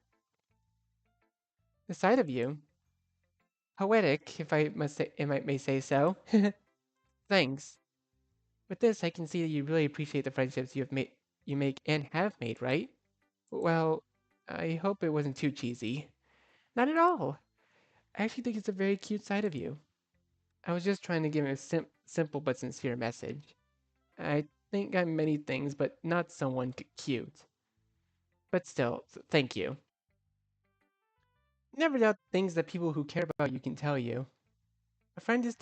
[SPEAKER 1] the side of you. Poetic, if I must say, if I may say so. Thanks. With this, I can see that you really appreciate the friendships you make and have made, right? Well, I hope it wasn't too cheesy. Not at all. I actually think it's a very cute side of you. I was just trying to give a simple but sincere message. I think I'm many things, but not someone cute. But still, thank you. Never doubt things that people who care about you can tell you. A friend is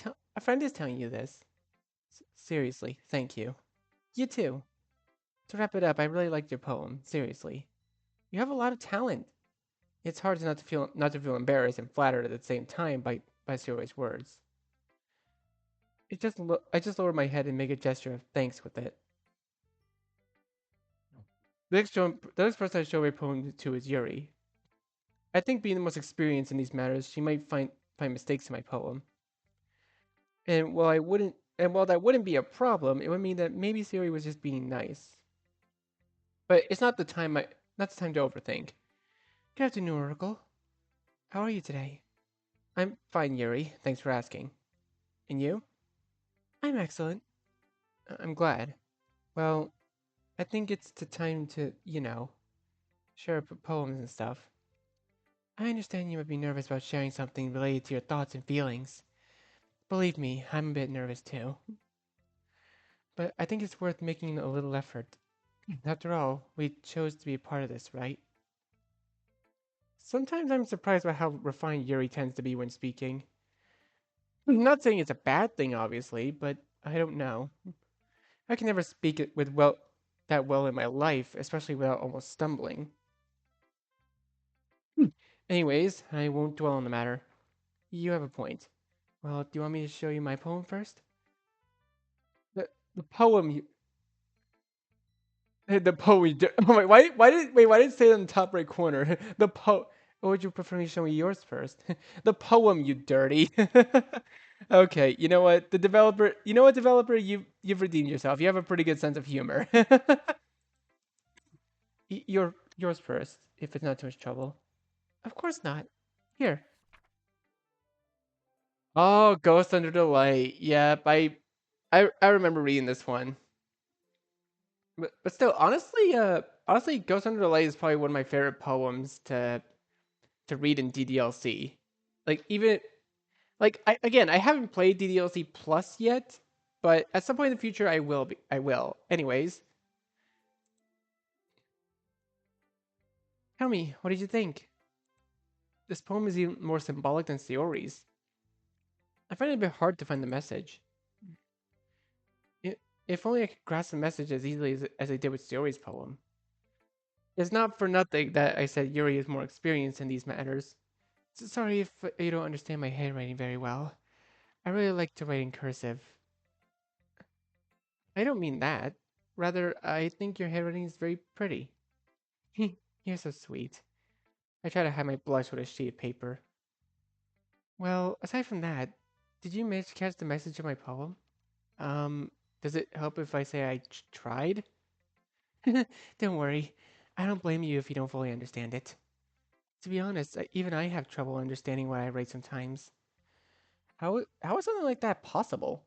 [SPEAKER 1] telling you this. Seriously, thank you. You too. To wrap it up, I really liked your poem. Seriously, you have a lot of talent. It's hard not to feel embarrassed and flattered at the same time by Suro's words. I just lower my head and make a gesture of thanks with it. The next person I show my poem to is Yuri. I think being the most experienced in these matters, she might find mistakes in my poem. And while that wouldn't be a problem, it would mean that maybe Siri was just being nice. But it's not the time to overthink. Good afternoon, Oracle. How are you today? I'm fine, Yuri. Thanks for asking. And you? I'm excellent. I'm glad. Well, I think it's the time to, share poems and stuff. I understand you might be nervous about sharing something related to your thoughts and feelings. Believe me, I'm a bit nervous too. But I think it's worth making a little effort. After all, we chose to be a part of this, right? Sometimes I'm surprised by how refined Yuri tends to be when speaking. I'm not saying it's a bad thing, obviously, but I don't know. I can never speak it that well in my life, especially without almost stumbling. Anyways, I won't dwell on the matter. You have a point. Well, do you want me to show you my poem first? The the poem you the poem you oh why did it say it in the top right corner? Or would you prefer me to show me yours first? The poem, you dirty. Okay, you know what, developer, you've redeemed yourself. You have a pretty good sense of humor. Yours first, if it's not too much trouble. Of course not. Here. Oh, Ghost Under the Light. Yep, I remember reading this one. But still, honestly, Ghost Under the Light is probably one of my favorite poems to read in DDLC. Like even I haven't played DDLC Plus yet, but at some point in the future I will be. I will. Anyways, tell me, what did you think? This poem is even more symbolic than Sayori's. I find it a bit hard to find the message. If only I could grasp the message as easily as I did with Sayori's poem. It's not for nothing that I said Yuri is more experienced in these matters. Sorry if you don't understand my handwriting very well. I really like to write in cursive. I don't mean that. Rather, I think your handwriting is very pretty. You're so sweet. I try to hide my blush with a sheet of paper. Well, aside from that, did you manage to catch the message of my poem? Um, does it help if I say I tried? Don't worry. I don't blame you if you don't fully understand it. To be honest, even I have trouble understanding what I write sometimes. How is something like that possible?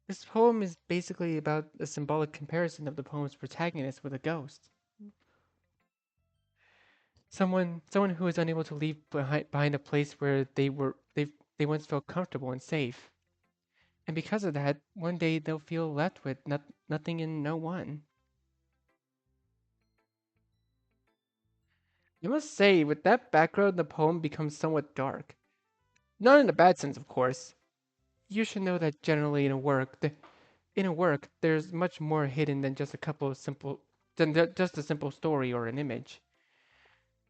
[SPEAKER 1] This poem is basically about a symbolic comparison of the poem's protagonist with a ghost. Someone who is unable to leave behind a place where they once felt comfortable and safe. And because of that, one day they'll feel left with nothing and no one. I must say, with that background, the poem becomes somewhat dark. Not in a bad sense, of course. You should know that generally in a work, there's much more hidden than just a couple of simple than just a simple story or an image.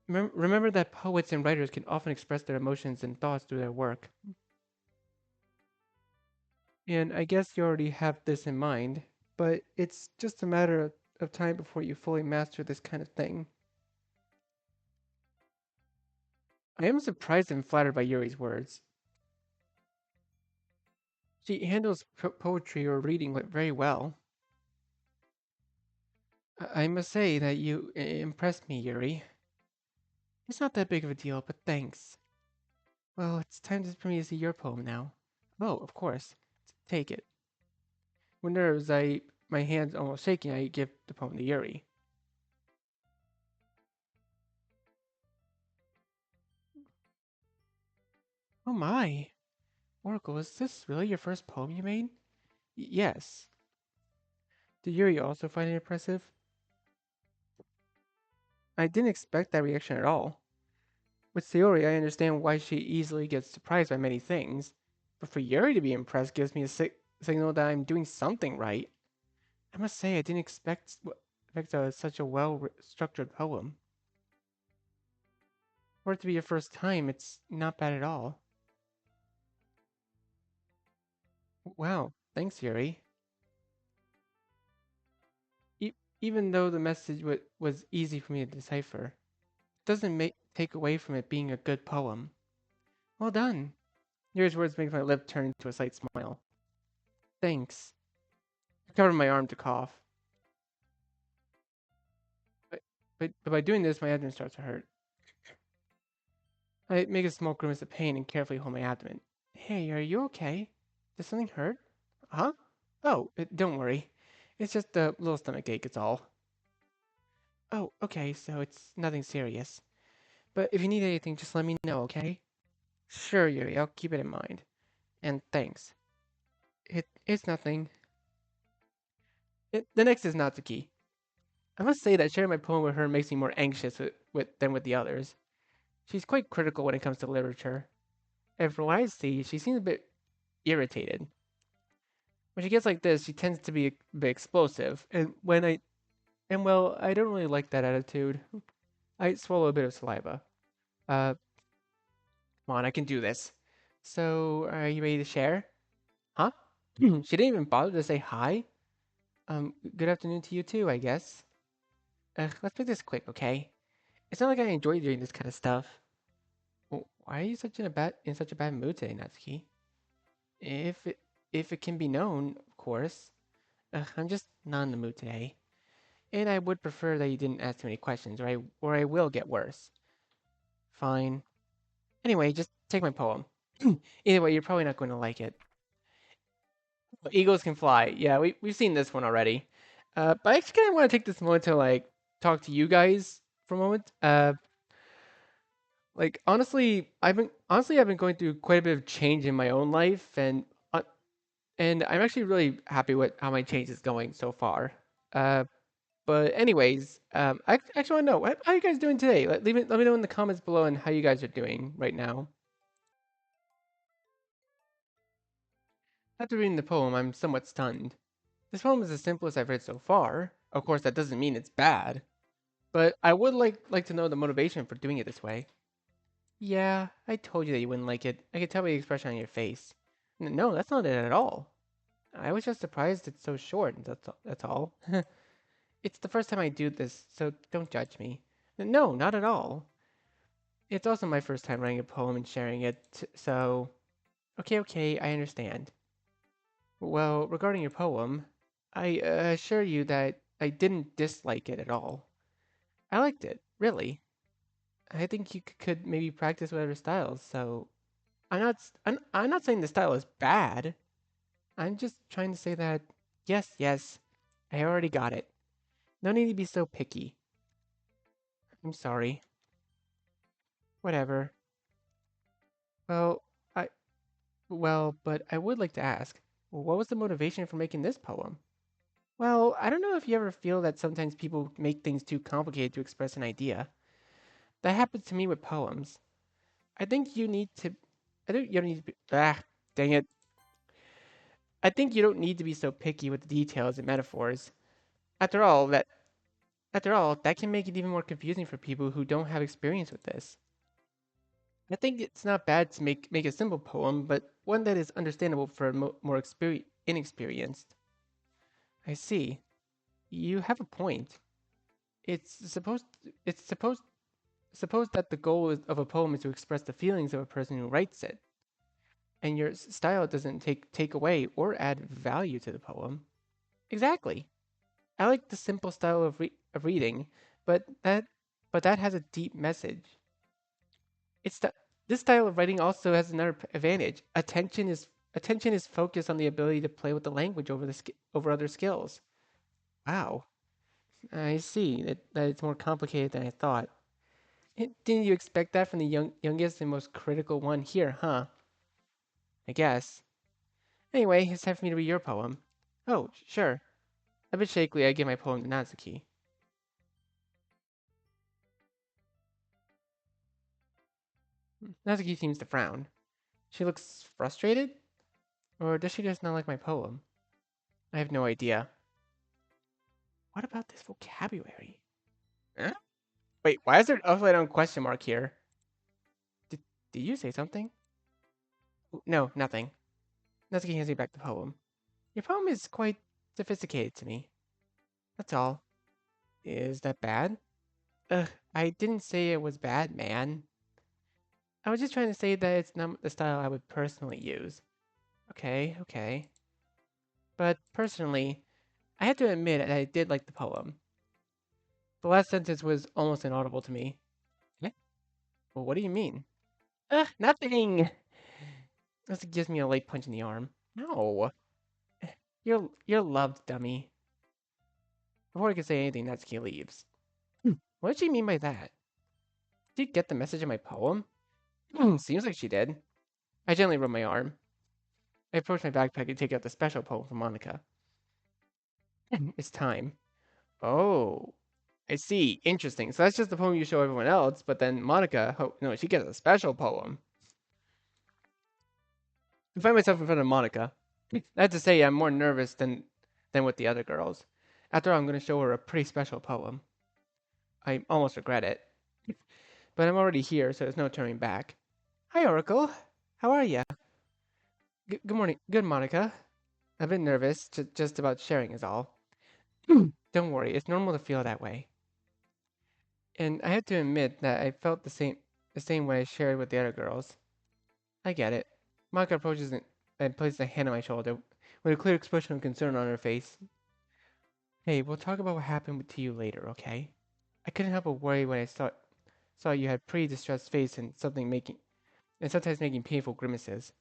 [SPEAKER 1] Remember that poets and writers can often express their emotions and thoughts through their work. And I guess you already have this in mind, but it's just a matter of time before you fully master this kind of thing. I am surprised and flattered by Yuri's words. She handles poetry or reading very well. I must say that you impressed me, Yuri. It's not that big of a deal, but thanks. Well, it's time for me to see your poem now. Oh, of course. Take it. With nerves, my hands almost shaking, I give the poem to Yuri. Oh my! Oracle, is this really your first poem you made? Yes. Did Yuri also find it impressive? I didn't expect that reaction at all. With Sayori, I understand why she easily gets surprised by many things, but for Yuri to be impressed gives me a signal that I'm doing something right. I must say, I didn't expect such a well-structured poem. For it to be your first time, it's not bad at all. Wow, thanks, Yuri. E- Even though the message was easy for me to decipher, it doesn't take away from it being a good poem. Well done. Yuri's words make my lip turn to a slight smile. Thanks. I covered my arm to cough. But, but by doing this, my abdomen starts to hurt. I make a small grimace of pain and carefully hold my abdomen. Hey, are you okay? Does something hurt? Huh? Oh, don't worry. It's just a little stomach ache, it's all. Oh, okay, so it's nothing serious. But if you need anything, just let me know, okay? Sure, Yuri, I'll keep it in mind. And thanks. It's nothing. The next is Natsuki. I must say that sharing my poem with her makes me more anxious than with the others. She's quite critical when it comes to literature. And from what I see, she seems a bit irritated. When she gets like this, she tends to be a bit explosive. I don't really like that attitude. I swallow a bit of saliva. Uh, Come on, I can do this. So, are you ready to share? Huh? She didn't even bother to say hi? Good afternoon to you too, I guess. Let's make this quick, okay? It's not like I enjoy doing this kind of stuff. Why are you in such a bad mood today, Natsuki? If it if it can be known, of course. I'm just not in the mood today. And I would prefer that you didn't ask too many questions, or I will get worse. Fine. Anyway, just take my poem. Either way, you're probably not going to like it. Eagles can fly. Yeah, we've seen this one already. But I actually kind of want to take this moment to talk to you guys for a moment. I've been going through quite a bit of change in my own life, and I'm actually really happy with how my change is going so far. Uh, but anyways, I actually want to know how you guys doing today. Let me know in the comments below and how you guys are doing right now. After reading the poem, I'm somewhat stunned. This poem is the simplest I've read so far. Of course, that doesn't mean it's bad, but I would like to know the motivation for doing it this way. Yeah, I told you that you wouldn't like it. I could tell by the expression on your face. No, that's not it at all. I was just surprised it's so short. That's all. It's the first time I do this, so don't judge me. No, not at all. It's also my first time writing a poem and sharing it, so okay, I understand. Well, regarding your poem, I assure you that I didn't dislike it at all. I liked it, really. I think you could maybe practice with other styles, so I'm not saying the style is bad. I'm just trying to say that yes, I already got it. No need to be so picky. I'm sorry. Whatever. Well, I but I would like to ask, what was the motivation for making this poem? Well, I don't know if you ever feel that sometimes people make things too complicated to express an idea. That happens to me with poems. I think you need to. I think you don't need to be. Dang it. I think you don't need to be so picky with the details and metaphors. After all, that can make it even more confusing for people who don't have experience with this. I think it's not bad to make a simple poem, but one that is understandable for more inexperienced. I see. You have a point. It's supposed that the goal of a poem is to express the feelings of a person who writes it, and your style doesn't take away or add value to the poem. Exactly. I like the simple style of reading, but that has a deep message. It's the This style of writing also has another advantage. Attention is focused on the ability to play with the language over other skills. Wow, I see that it's more complicated than I thought. Didn't you expect that from the youngest and most critical one here, huh? I guess. Anyway, it's time for me to read your poem. Oh, sure. A bit shakily, I give my poem to Natsuki. Natsuki seems to frown. She looks frustrated? Or does she just not like my poem? I have no idea. What about this vocabulary? Huh? Wait, why is there an upside down question mark here? Did, did you say something? No, nothing. Natsuki hands me back the poem. Your poem is quite sophisticated to me. That's all. Is that bad? Ugh, I didn't say it was bad, man. I was just trying to say that it's not the style I would personally use. Okay, okay. But personally, I have to admit that I did like the poem. The last sentence was almost inaudible to me. Eh? Well, what do you mean? Ugh, nothing! This gives me a light punch in the arm. No. You're loved, dummy. Before I can say anything, Natsuki leaves. What did she mean by that? Did you get the message in my poem? Seems like she did. I gently rub my arm. I approach my backpack and take out the special poem from Monica. It's time. Oh, I see. Interesting. So that's just the poem you show everyone else, but then Monica, oh, no, she gets a special poem. I find myself in front of Monica. I have to say, I'm more nervous than with the other girls. After all, I'm going to show her a pretty special poem. I almost regret it, but I'm already here, so there's no turning back. Hi, Oracle. How are ya? Good morning. Good, Monica. A bit nervous, just about sharing is all. Don't worry, it's normal to feel that way. And I have to admit that I felt the same way I shared with the other girls. I get it. Monica approaches and places a hand on my shoulder, with a clear expression of concern on her face. Hey, we'll talk about what happened to you later, okay? I couldn't help but worry when I saw you had pretty distressed face and sometimes making painful grimaces.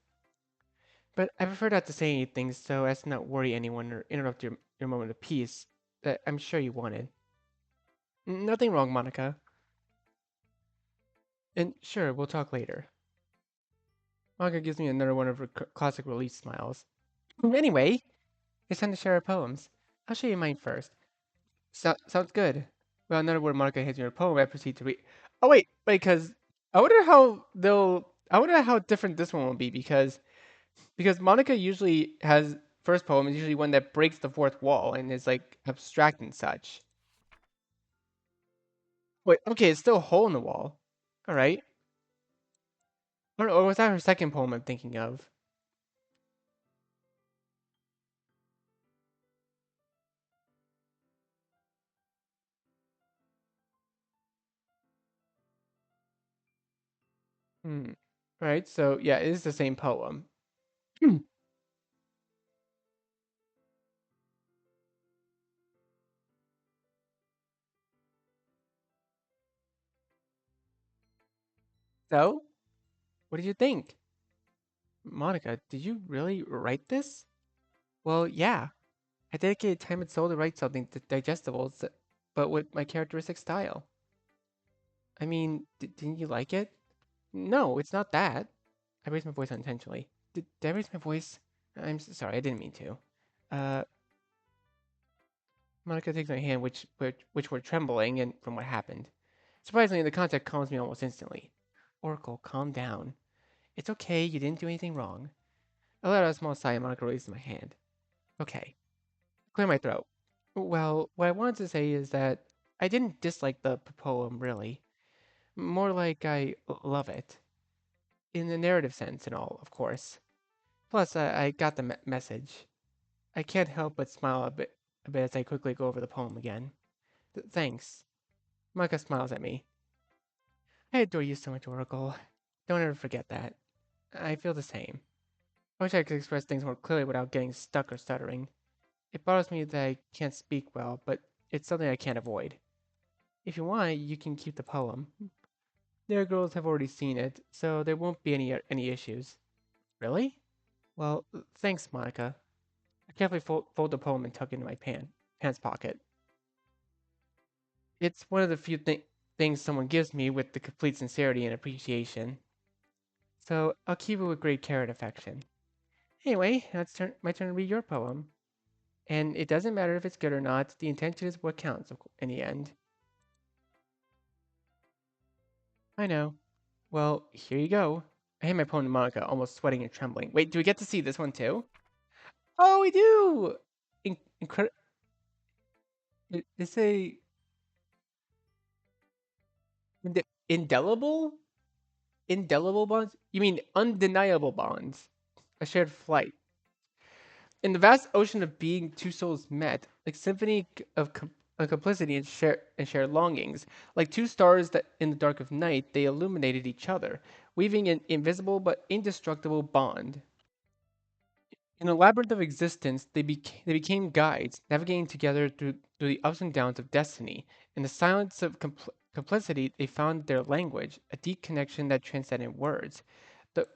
[SPEAKER 1] But I prefer not to say anything so as to not worry anyone or interrupt your moment of peace that I'm sure you wanted. Nothing wrong, Monica. And sure, we'll talk later. Monica gives me another one of her classic relief smiles. Anyway, it's time to share our poems. I'll show you mine first. Sounds good. Well, another word Monica hands me her poem. I proceed to read. Oh wait, because I wonder how different this one will be because Monica usually has first poem is usually one that breaks the fourth wall and is like abstract and such. Wait, okay, it's still a hole in the wall. All right. Or was that her second poem I'm thinking of? Hmm. Right. So yeah, it is the same poem. So, what did you think? Monica, did you really write this? Well, yeah. I dedicated time and soul to write something digestible, but with my characteristic style. I mean, didn't you like it? No, it's not that. I raised my voice unintentionally. Did I raise my voice? I'm sorry, I didn't mean to. Uh, Monica takes my hand, which were trembling, and from what happened. Surprisingly, the contact calms me almost instantly. Oracle, calm down. It's okay, you didn't do anything wrong. I let out a small sigh and Monica raises my hand. Okay, clear my throat. Well, what I wanted to say is that I didn't dislike the poem, really. More like I love it. In the narrative sense and all, of course. Plus, I got the message. I can't help but smile a bit as I quickly go over the poem again. Thanks. Micah smiles at me. I adore you so much, Oracle. Don't ever forget that. I feel the same. I wish I could express things more clearly without getting stuck or stuttering. It bothers me that I can't speak well, but it's something I can't avoid. If you want, you can keep the poem. Their girls have already seen it, so there won't be any issues. Really? Well, thanks, Monica. I carefully fold the poem and tuck it into my pants pocket. It's one of the few things someone gives me with the complete sincerity and appreciation. So I'll keep it with great care and affection. Anyway, now it's my turn to read your poem. And it doesn't matter if it's good or not, the intention is what counts in the end. I know. Well, here you go. I hand my poem to Monica, almost sweating and trembling. Wait, do we get to see this one too? Oh, we do! Incredible. It's a indelible? Indelible bonds? You mean undeniable bonds? A shared flight. In the vast ocean of being, two souls met, like symphony of complicity and shared longings. Like two stars that in the dark of night, they illuminated each other, weaving an invisible but indestructible bond. In the labyrinth of existence, they became guides, navigating together through the ups and downs of destiny. In the silence of complicity, they found their language, a deep connection that transcended words. The,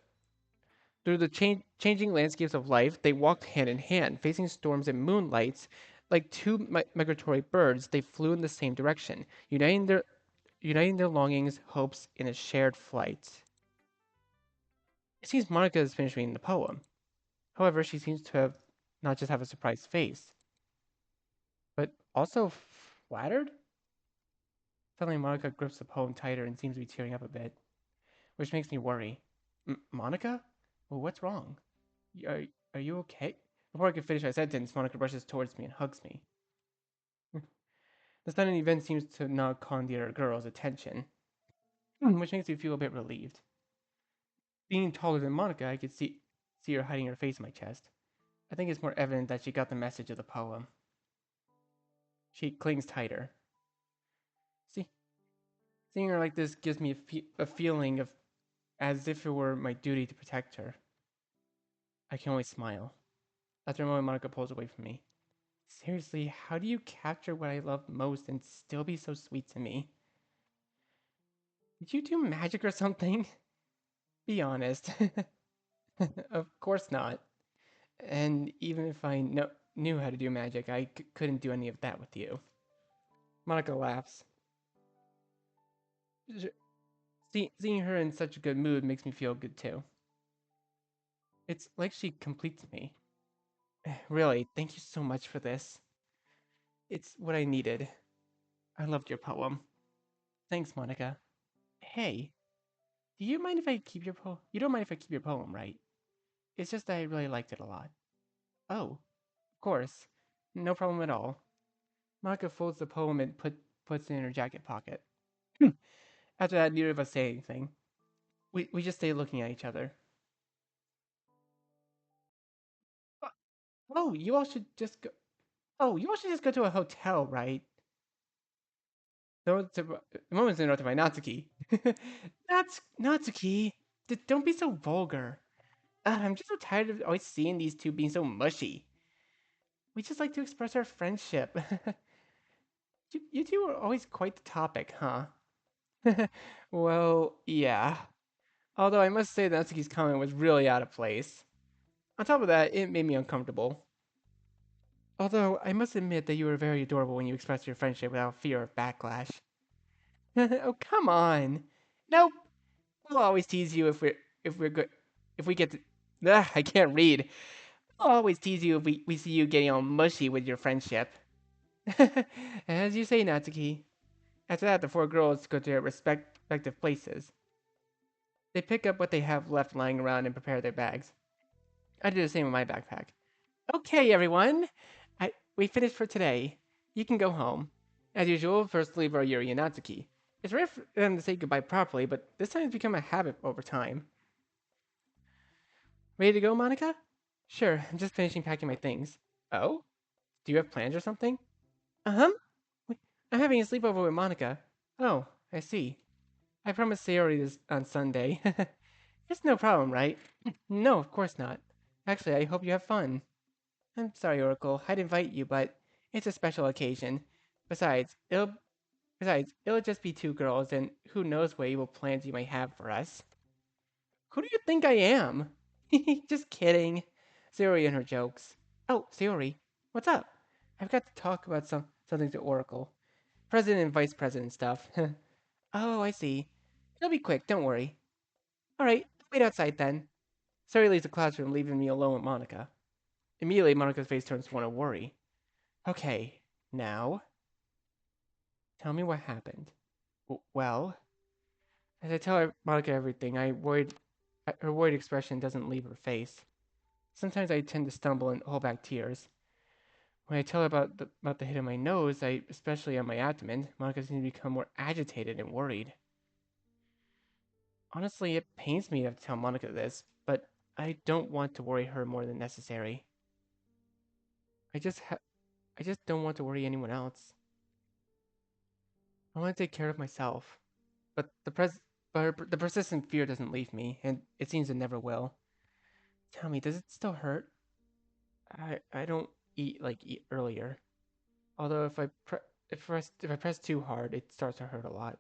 [SPEAKER 1] Through the changing landscapes of life, they walked hand in hand, facing storms and moonlights. Like two migratory birds, they flew in the same direction, uniting their longings, hopes in a shared flight. It seems Monica has finished reading the poem. However, she seems to have not just have a surprised face, but also flattered. Suddenly, Monica grips the poem tighter and seems to be tearing up a bit, which makes me worry. Monica? Well, what's wrong? Are, are you okay? Before I can finish my sentence, Monica rushes towards me and hugs me. The sudden event seems to not calm the other girl's attention, which makes me feel a bit relieved. Being taller than Monica, I could see her hiding her face in my chest. I think it's more evident that she got the message of the poem. She clings tighter. See, seeing her like this gives me a feeling of as if it were my duty to protect her. I can only smile. After a moment, Monica pulls away from me. Seriously, how do you capture what I love most and still be so sweet to me? Did you do magic or something? Be honest. Of course not. And even if I knew how to do magic, I couldn't do any of that with you. Monica laughs. Seeing her in such a good mood makes me feel good too. It's like she completes me. Really, thank you so much for this. It's what I needed. I loved your poem. Thanks, Monica. Hey, do you mind if I keep your poem? You don't mind if I keep your poem, right? It's just that I really liked it a lot. Oh, of course. No problem at all. Monica folds the poem and puts it in her jacket pocket. After that, neither of us say anything. We just stay looking at each other. Uh, Oh, you all should just go. Oh, you all should just go to a hotel, right? No, the moment's interrupted by Natsuki. Natsuki, don't be so vulgar. I'm just so tired of always seeing these two being so mushy. We just like to express our friendship. You two are always quite the topic, huh? Well, yeah. Although I must say that Natsuki's comment was really out of place. On top of that, it made me uncomfortable. Although I must admit that you were very adorable when you expressed your friendship without fear of backlash. Oh, come on. Nope. We'll always tease you if we're good if we get to I can't read. I'll always tease you if we see you getting all mushy with your friendship. As you say, Natsuki. After that, the four girls go to their respective places. They pick up what they have left lying around and prepare their bags. I do the same with my backpack. Okay, everyone. We finished for today. You can go home. As usual, first leave are Yuri and Natsuki. It's rare for them to say goodbye properly, but this time it's become a habit over time. Ready to go, Monica? Sure, I'm just finishing packing my things. Oh? Do you have plans or something? Uh-huh. I'm having a sleepover with Monica. Oh, I see. I promised Sayori this on Sunday. It's no problem, right? No, of course not. Actually, I hope you have fun. I'm sorry, Oracle. I'd invite you, but it's a special occasion. Besides, Besides, it'll just be two girls, and who knows what evil plans you might have for us. Who do you think I am? Just kidding. Sayori and her jokes. Oh, Sayori, what's up? I've got to talk about something to Oracle. President and vice president stuff. Oh, I see. It'll be quick, don't worry. Alright, wait outside then. Sayori leaves the classroom, leaving me alone with Monica. Immediately, Monica's face turns to one of worry. Okay, now, tell me what happened. Well, as I tell Monica everything, her worried expression doesn't leave her face. Sometimes I tend to stumble and hold back tears. When I tell her about the hit on my nose, especially on my abdomen, Monica seems to become more agitated and worried. Honestly, it pains me to have to tell Monica this, but I don't want to worry her more than necessary. I just I just don't want to worry anyone else. I want to take care of myself. But the persistent fear doesn't leave me, and it seems it never will. Tell me, does it still hurt? I don't eat earlier. Although if I press too hard, it starts to hurt a lot.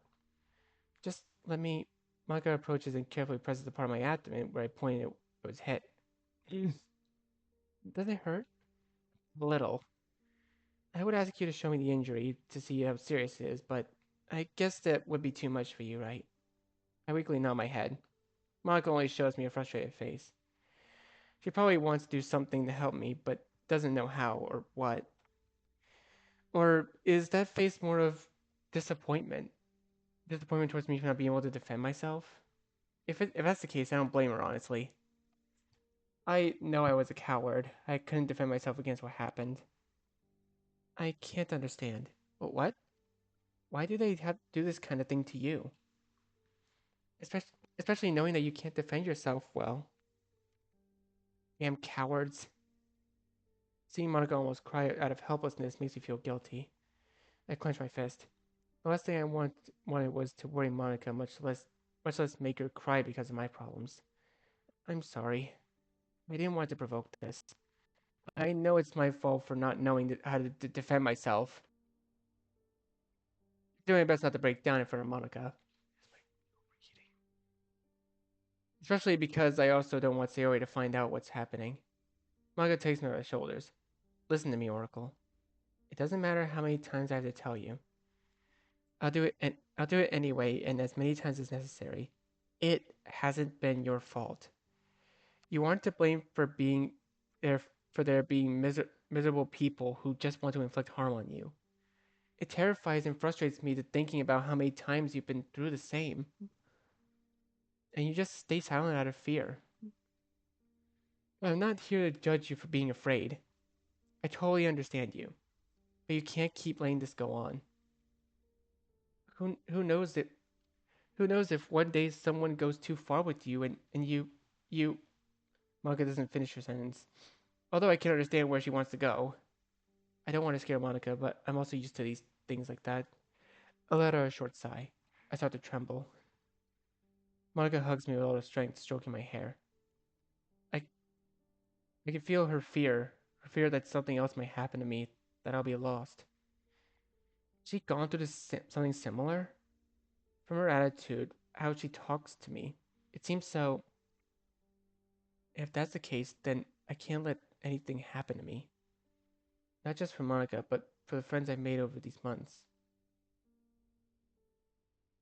[SPEAKER 1] Just let me. Monica approaches and carefully presses the part of my abdomen where I pointed it was hit. Does it hurt? A little. I would ask you to show me the injury to see how serious it is, but I guess that would be too much for you, right? I weakly nod my head. Monica only shows me a frustrated face. She probably wants to do something to help me, but doesn't know how or what. Or is that face more of disappointment? Disappointment towards me for not being able to defend myself? If that's the case, I don't blame her, honestly. I know I was a coward. I couldn't defend myself against what happened. I can't understand. But what? Why do they have to do this kind of thing to you? Especially knowing that you can't defend yourself well. Damn cowards. Seeing Monica almost cry out of helplessness makes me feel guilty. I clench my fist. The last thing I wanted was to worry Monica, much less make her cry because of my problems. I'm sorry. I didn't want to provoke this. I know it's my fault for not knowing how to defend myself. Doing my best not to break down in front of Monica. Especially because I also don't want Sayori to find out what's happening. Monica takes me by the shoulders. Listen to me, Oracle. It doesn't matter how many times I have to tell you. I'll do it anyway, and as many times as necessary. It hasn't been your fault. You aren't to blame there for there being miserable people who just want to inflict harm on you. It terrifies and frustrates me to thinking about how many times you've been through the same, and you just stay silent out of fear. I'm not here to judge you for being afraid. I totally understand you, but you can't keep letting this go on. Who knows that who knows if one day someone goes too far with you and you Monica doesn't finish her sentence. Although I can understand where she wants to go. I don't want to scare Monica, but I'm also used to these things like that. I let out a short sigh. I start to tremble. Monica hugs me with all her strength, stroking my hair. I I can feel her fear that something else might happen to me, that I'll be lost. She gone through something similar? From her attitude, how she talks to me, it seems so. If that's the case, then I can't let anything happen to me. Not just for Monica, but for the friends I've made over these months.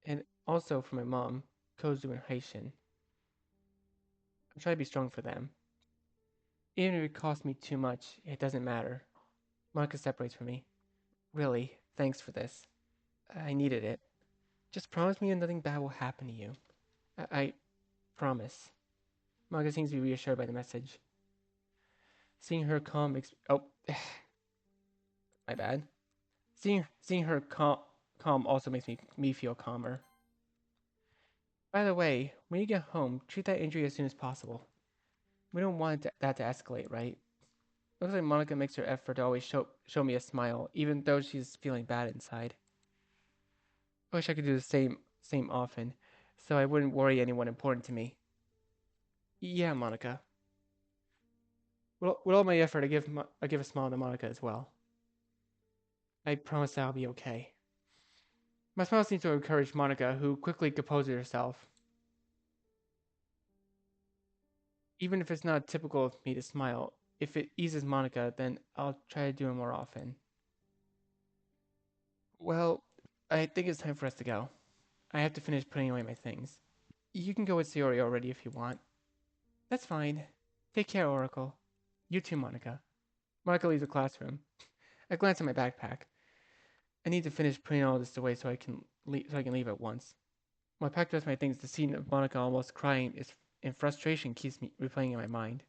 [SPEAKER 1] And also for my mom, Kozue and Haishin. I'm trying to be strong for them. Even if it costs me too much, it doesn't matter. Monica separates from me. Really, thanks for this. I needed it. Just promise me that nothing bad will happen to you. I promise. Monica seems to be reassured by the message. Seeing her calm oh, my bad. Seeing her calm also makes me feel calmer. By the way, when you get home, treat that injury as soon as possible. We don't want that to escalate, right? Looks like Monica makes her effort to always show me a smile, even though she's feeling bad inside. I wish I could do the same often, so I wouldn't worry anyone important to me. Yeah, Monica. With all my effort, I give a smile to Monica as well. I promise I'll be okay. My smile seems to encourage Monica, who quickly composes herself. Even if it's not typical of me to smile, if it eases Monica, then I'll try to do it more often. Well, I think it's time for us to go. I have to finish putting away my things. You can go with Sayori already if you want. That's fine. Take care, Oracle. You too, Monica. Monica leaves the classroom. I glance at my backpack. I need to finish putting all this away so I can leave at once. When I packed the rest of my things, the scene of Monica almost crying is in frustration keeps me replaying in my mind.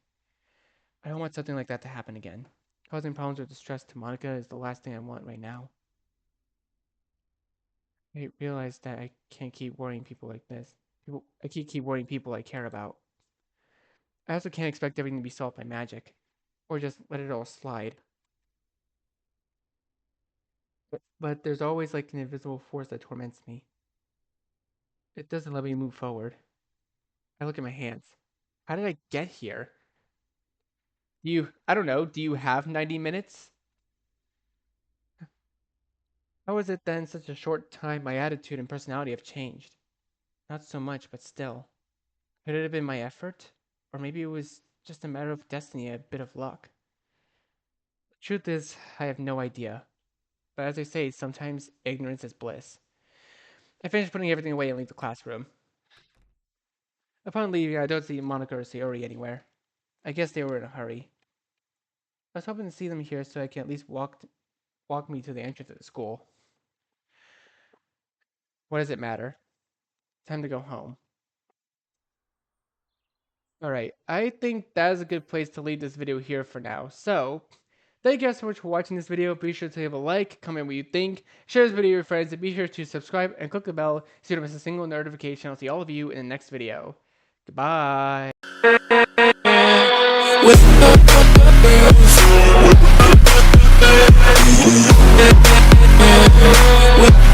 [SPEAKER 1] I don't want something like that to happen again. Causing problems or distress to Monica is the last thing I want right now. I realize that I can't keep worrying people like this. I can't keep worrying people I care about. I also can't expect everything to be solved by magic, or just let it all slide. But there's always like an invisible force that torments me. It doesn't let me move forward. I look at my hands. How did I get here? I don't know, do you have 90 minutes? How is it that in such a short time my attitude and personality have changed? Not so much, but still. Could it have been my effort? Or maybe it was just a matter of destiny, a bit of luck. The truth is, I have no idea. But as I say, sometimes ignorance is bliss. I finish putting everything away and leave the classroom. Upon leaving, I don't see Monica or Sayori anywhere. I guess they were in a hurry. I was hoping to see them here so I can at least walk me to the entrance of the school. What does it matter? Time to go home. Alright, I think that is a good place to leave this video here for now. So, thank you guys so much for watching this video. Be sure to leave a like, comment what you think, share this video with your friends, and be sure to subscribe and click the bell so you don't miss a single notification. I'll see all of you in the next video. Goodbye. With